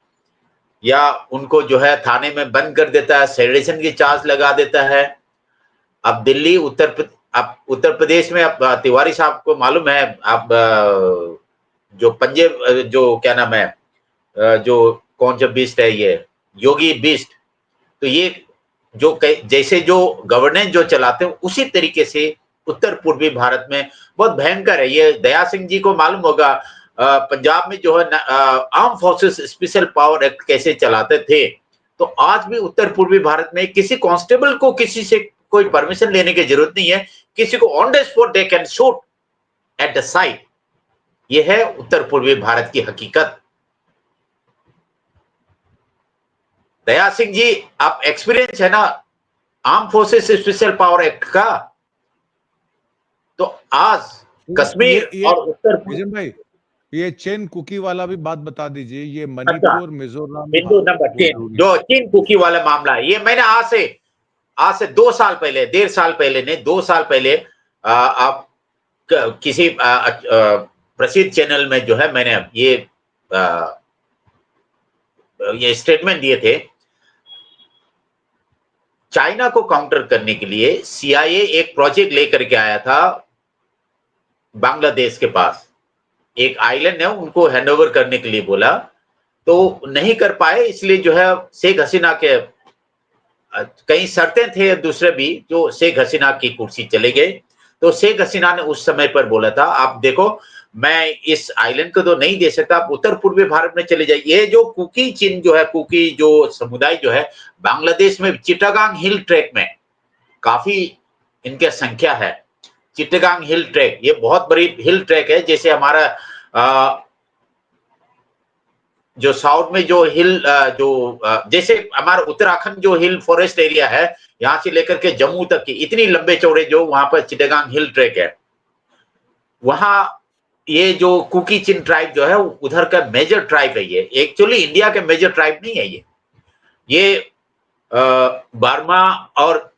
या उनको जो है थाने में बंद कर देता है, सेडिशन की चार्ज लगा देता है। अब दिल्ली उत्तर प्रदेश में अब तिवारी साहब को मालूम है, अब जो पंजाब जो क्या नाम है, जो कौन सा बीस्ट है ये, योगी बीस्ट, तो ये जो जैसे जो गवर्नेंस जो चलाते हैं उसी तरीके से उत्तर पूर्वी भारत में बहुत भयंकर है। ये दया सिंह जी को मालूम होगा, पंजाब में जो है arm forces special power act कैसे चलाते थे, तो आज भी उत्तर पूर्वी भारत में किसी कांस्टेबल को किसी से कोई परमिशन लेने की जरूरत नहीं है, किसी को on the spot they can shoot at the site. ये है उत्तर पूर्वी भारत की हकीकत। दया सिंह जी, आप एक्सपीरियंस है ना arm forces special power act का, तो आज कश्मीर और उत्तर विजन भाई, ये चेन कुकी वाला भी बात बता दीजिए। ये अच्छा, मणिपुर, मिजोरम, बिंदु नंबर 3 जो चीन कुकी वाला मामला है, ये मैंने आज से 2 साल पहले, 1.5 साल पहले नहीं, 2 साल पहले आप किसी प्रसिद्ध चैनल में जो है मैंने ये स्टेटमेंट दिए थे। चाइना को काउंटर करने के लिए सीआईए एक प्रोजेक्ट लेकर के आया था बांग्लादेश के पास, एक आइलैंड है, उनको हैंडओवर करने के लिए बोला, तो नहीं कर पाए। इसलिए जो है शेख हसीना के कई शर्तें थे दूसरे भी, जो शेख हसीना की कुर्सी चले गए। तो शेख हसीना ने उस समय पर बोला था, आप देखो मैं इस आइलैंड को तो नहीं दे सकता, आप उत्तर पूर्वी भारत में चले जाइए। ये जो कुकी चिन जो है, कुकी जो समुदाय जो है बांग्लादेश में चिटागांग हिल ट्रैक में काफी इनके संख्या है। चिटागांग हिल ट्रैक ये बहुत बड़ी हिल ट्रैक है, जैसे हमारा जो साउथ में जो हिल जैसे हमारा उत्तराखंड जो हिल फॉरेस्ट एरिया है, यहां से लेकर के जम्मू तक की इतनी लंबे चौड़े जो वहां पर चिटागांग हिल ट्रैक है, वहां ये जो कुकी चिन ट्राइब जो है उधर का मेजर ट्राइब है। ये एक्चुअली इंडिया के मेजर ट्राइब नहीं है, ये बर्मा और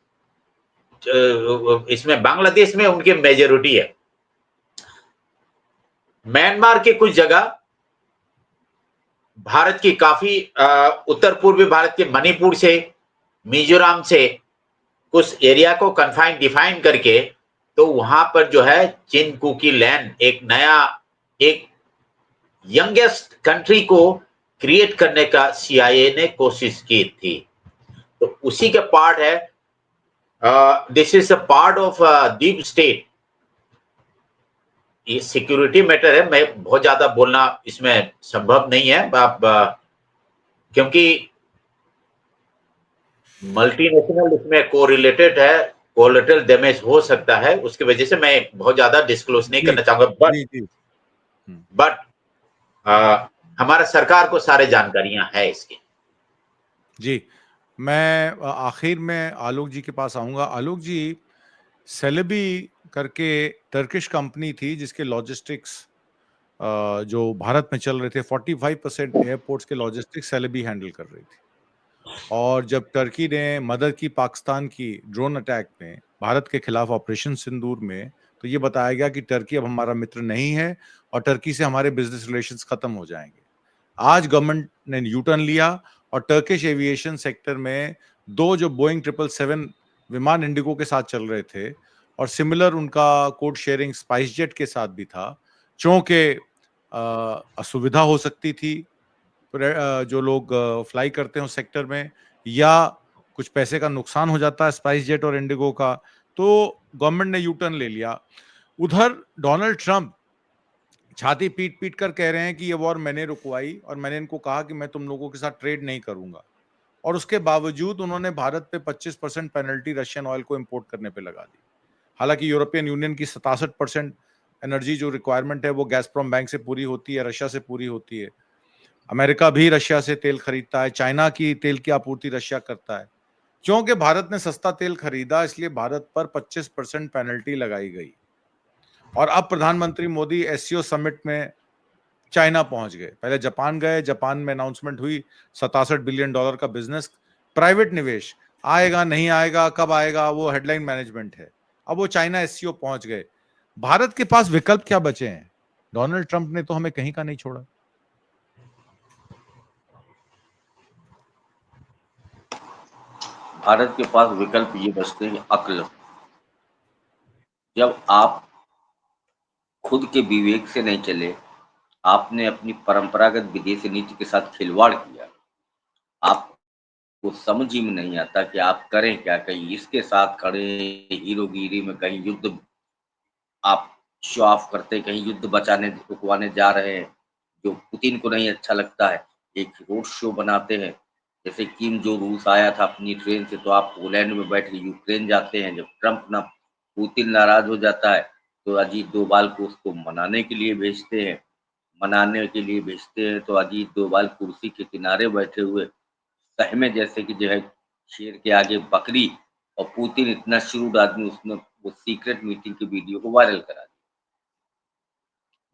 इसमें बांग्लादेश में उनकी मेजोरिटी है। म्यांमार के कुछ जगह भारत की काफी उत्तर पूर्वी भारत के मणिपुर से, मिजोरम से कुछ एरिया को कन्फाइन डिफाइन करके, तो वहां पर जो है चिन कुकी लैंड एक नया, एक यंगेस्ट कंट्री को क्रिएट करने का सीआईए ने कोशिश की थी। तो उसी का पार्ट है, this is a part of deep state. ये सिक्योरिटी मैटर है, मैं बहुत ज्यादा बोलना इसमें संभव नहीं है आप, क्योंकि मल्टीनेशनल इसमें कोरिलेटेड है, कोलेटरल डैमेज हो सकता है, उसकी वजह से मैं बहुत ज्यादा डिस्क्लोज नहीं करना चाहूंगा। बट हमारा सरकार को सारे जानकारियां है इसकी। जी, मैं आखिर में आलोक जी के पास आऊंगा। आलोक जी, सेलेबी करके टर्किश कंपनी थी जिसके लॉजिस्टिक्स जो भारत में चल रहे थे, 45% एयरपोर्ट्स के लॉजिस्टिक्स सेलेबी हैंडल कर रही थी। और जब टर्की ने मदद की पाकिस्तान की ड्रोन अटैक में भारत के खिलाफ ऑपरेशन सिंदूर में, तो ये बताया गया कि टर्की अब हमारा मित्र नहीं है और टर्की से हमारे बिजनेस रिलेशंस खत्म हो जाएंगे। आज गवर्नमेंट ने यू टर्न लिया और टर्किश एविएशन सेक्टर में 2 जो बोइंग 777 विमान इंडिगो के साथ चल रहे थे और सिमिलर उनका कोड शेयरिंग स्पाइस जेट के साथ भी था, चूंकि असुविधा हो सकती थी जो लोग फ्लाई करते हैं उस सेक्टर में, या कुछ पैसे का नुकसान हो जाता है स्पाइस जेट और इंडिगो का, तो गवर्नमेंट ने यू टर्न ले लिया। उधर डोनाल्ड ट्रंप छाती पीट पीट कर कह रहे हैं कि ये वॉर मैंने रुकवाई और मैंने इनको कहा कि मैं तुम लोगों के साथ ट्रेड नहीं करूंगा, और उसके बावजूद उन्होंने भारत पे 25% पेनल्टी रशियन ऑयल को इंपोर्ट करने पे लगा दी। हालांकि यूरोपियन यूनियन की 67% एनर्जी जो रिक्वायरमेंट है वो गैसप्रोम बैंक से पूरी होती है, रशिया से पूरी होती है। अमेरिका भी रशिया से तेल खरीदता है, चाइना की तेल की आपूर्ति रशिया करता है। क्योंकि भारत ने सस्ता तेल खरीदा इसलिए भारत पर 25% पेनल्टी लगाई गई। और अब प्रधानमंत्री मोदी एससीओ समिट में चाइना पहुंच गए, पहले जापान गए, जापान में अनाउंसमेंट हुई $67 बिलियन का बिजनेस, प्राइवेट निवेश आएगा नहीं आएगा, कब आएगा, वो हेडलाइन मैनेजमेंट है। अब वो चाइना एससीओ पहुंच गए। भारत के पास विकल्प क्या बचे हैं? डोनाल्ड ट्रंप ने तो हमें कहीं का नहीं छोड़ा। भारत के पास विकल्प ये बचते हैं, अक्ल। जब आप खुद के विवेक से नहीं चले, आपने अपनी परंपरागत विदेशी नीति के साथ खिलवाड़ किया, आपको समझ ही में नहीं आता कि आप करें क्या। कहीं इसके साथ खड़े हीरोगिरी में, कहीं युद्ध आप शो ऑफ करते, कहीं युद्ध बचाने रुकवाने जा रहे हैं जो पुतिन को नहीं अच्छा लगता है, एक रोड शो बनाते हैं। जैसे किम जो रूस आया था अपनी ट्रेन से, तो आप पोलैंड में बैठ के यूक्रेन जाते हैं। जब ट्रंप ना पुतिन नाराज हो जाता है तो अजीत डोभाल को उसको मनाने के लिए भेजते हैं। तो अजीत डोभाल कुर्सी के किनारे बैठे हुए सहमे जैसे कि जो है शेर के आगे बकरी, और पुतिन इतना श्रूड आदमी, उसने वो सीक्रेट मीटिंग की वीडियो को वायरल करा दी।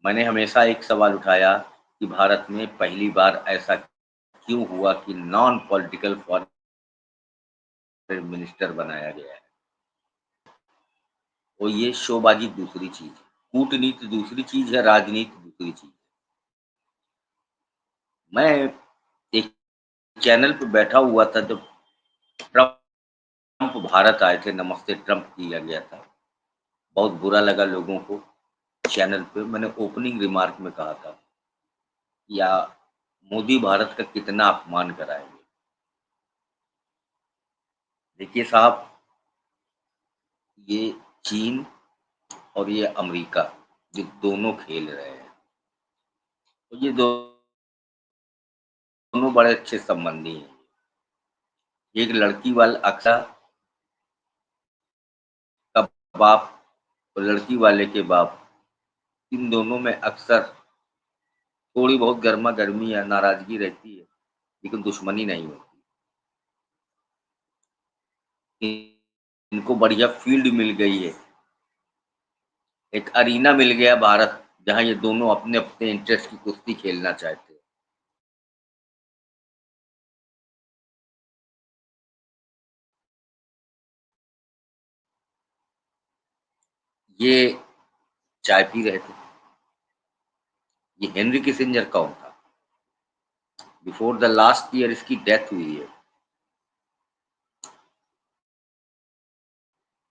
मैंने हमेशा एक सवाल उठाया कि भारत में पहली बार ऐसा क्यों हुआ कि नॉन पॉलिटिकल फॉरेन मिनिस्टर बनाया गया है। और ये शोबाजी दूसरी चीज है, कूटनीति दूसरी चीज है, राजनीति दूसरी चीज है। मैं एक चैनल पे बैठा हुआ था जब ट्रंप भारत आए थे, नमस्ते ट्रंप किया गया था, बहुत बुरा लगा लोगों को। चैनल पे मैंने ओपनिंग रिमार्क में कहा था, या मोदी भारत का कितना अपमान कराएंगे। देखिए साहब, ये चीन और ये अमेरिका, ये दोनों खेल रहे हैं, तो ये दोनों बड़े अच्छे संबंधी हैं। एक लड़की वाला अक्सर का बाप और लड़की वाले के बाप, इन दोनों में अक्सर थोड़ी बहुत गर्मा गर्मी या नाराजगी रहती है, लेकिन दुश्मनी नहीं होती। इनको बढ़िया फील्ड मिल गई है, एक अरीना मिल गया भारत, जहां ये दोनों अपने अपने इंटरेस्ट की कुश्ती खेलना चाहते हैं। ये चाय पी रहे थे। ये हेनरी किसिंजर कौन था? बिफोर द लास्ट ईयर इसकी डेथ हुई है,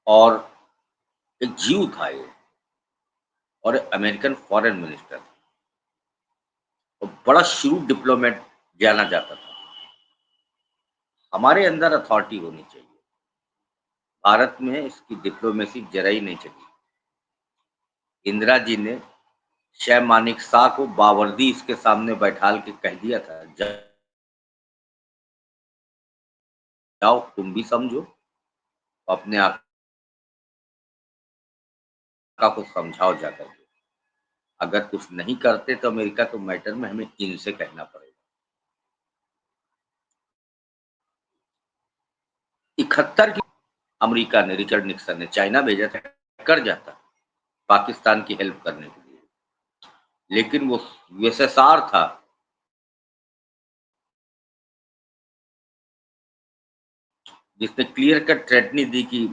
और एक जीव था ये, और अमेरिकन फॉरेन मिनिस्टर, और बड़ा श्रूड डिप्लोमेट जाना जाता था। हमारे अंदर अथॉरिटी होनी चाहिए। भारत में इसकी डिप्लोमेसी जरा ही नहीं चली। इंदिरा जी ने शह मानिक शाह को बावर्दी इसके सामने बैठाल के कह दिया था, जाओ तुम भी समझो, अपने आका को समझाओ जाकर के। अगर कुछ नहीं करते तो अमेरिका के मैटर में हमें इनसे कहना पड़ेगा। 71 की अमेरिका ने, रिचर्ड निक्सन ने चाइना भेजा था, कर जाता पाकिस्तान की हेल्प करने के लिए, लेकिन वो यूएसएसआर था जिसने क्लियर कट थ्रेटनी दी कि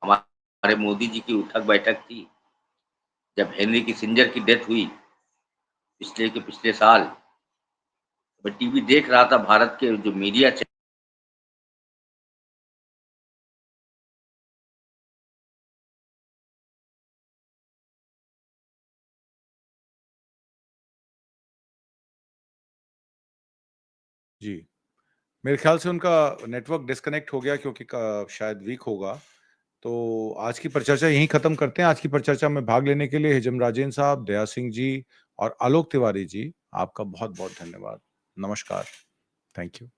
हमारे मोदी जी की उठक बैठक थी जब हेनरी किसिंजर की डेथ हुई पिछले साल। मैं टीवी देख रहा था, भारत के जो मीडिया जी, मेरे ख्याल से उनका नेटवर्क डिस्कनेक्ट हो गया क्योंकि शायद वीक होगा। तो आज की परिचर्चा यहीं खत्म करते हैं। आज की परिचर्चा में भाग लेने के लिए हिजम राजेन साहब, दया सिंह जी और आलोक तिवारी जी, आपका बहुत बहुत धन्यवाद। नमस्कार। Thank you.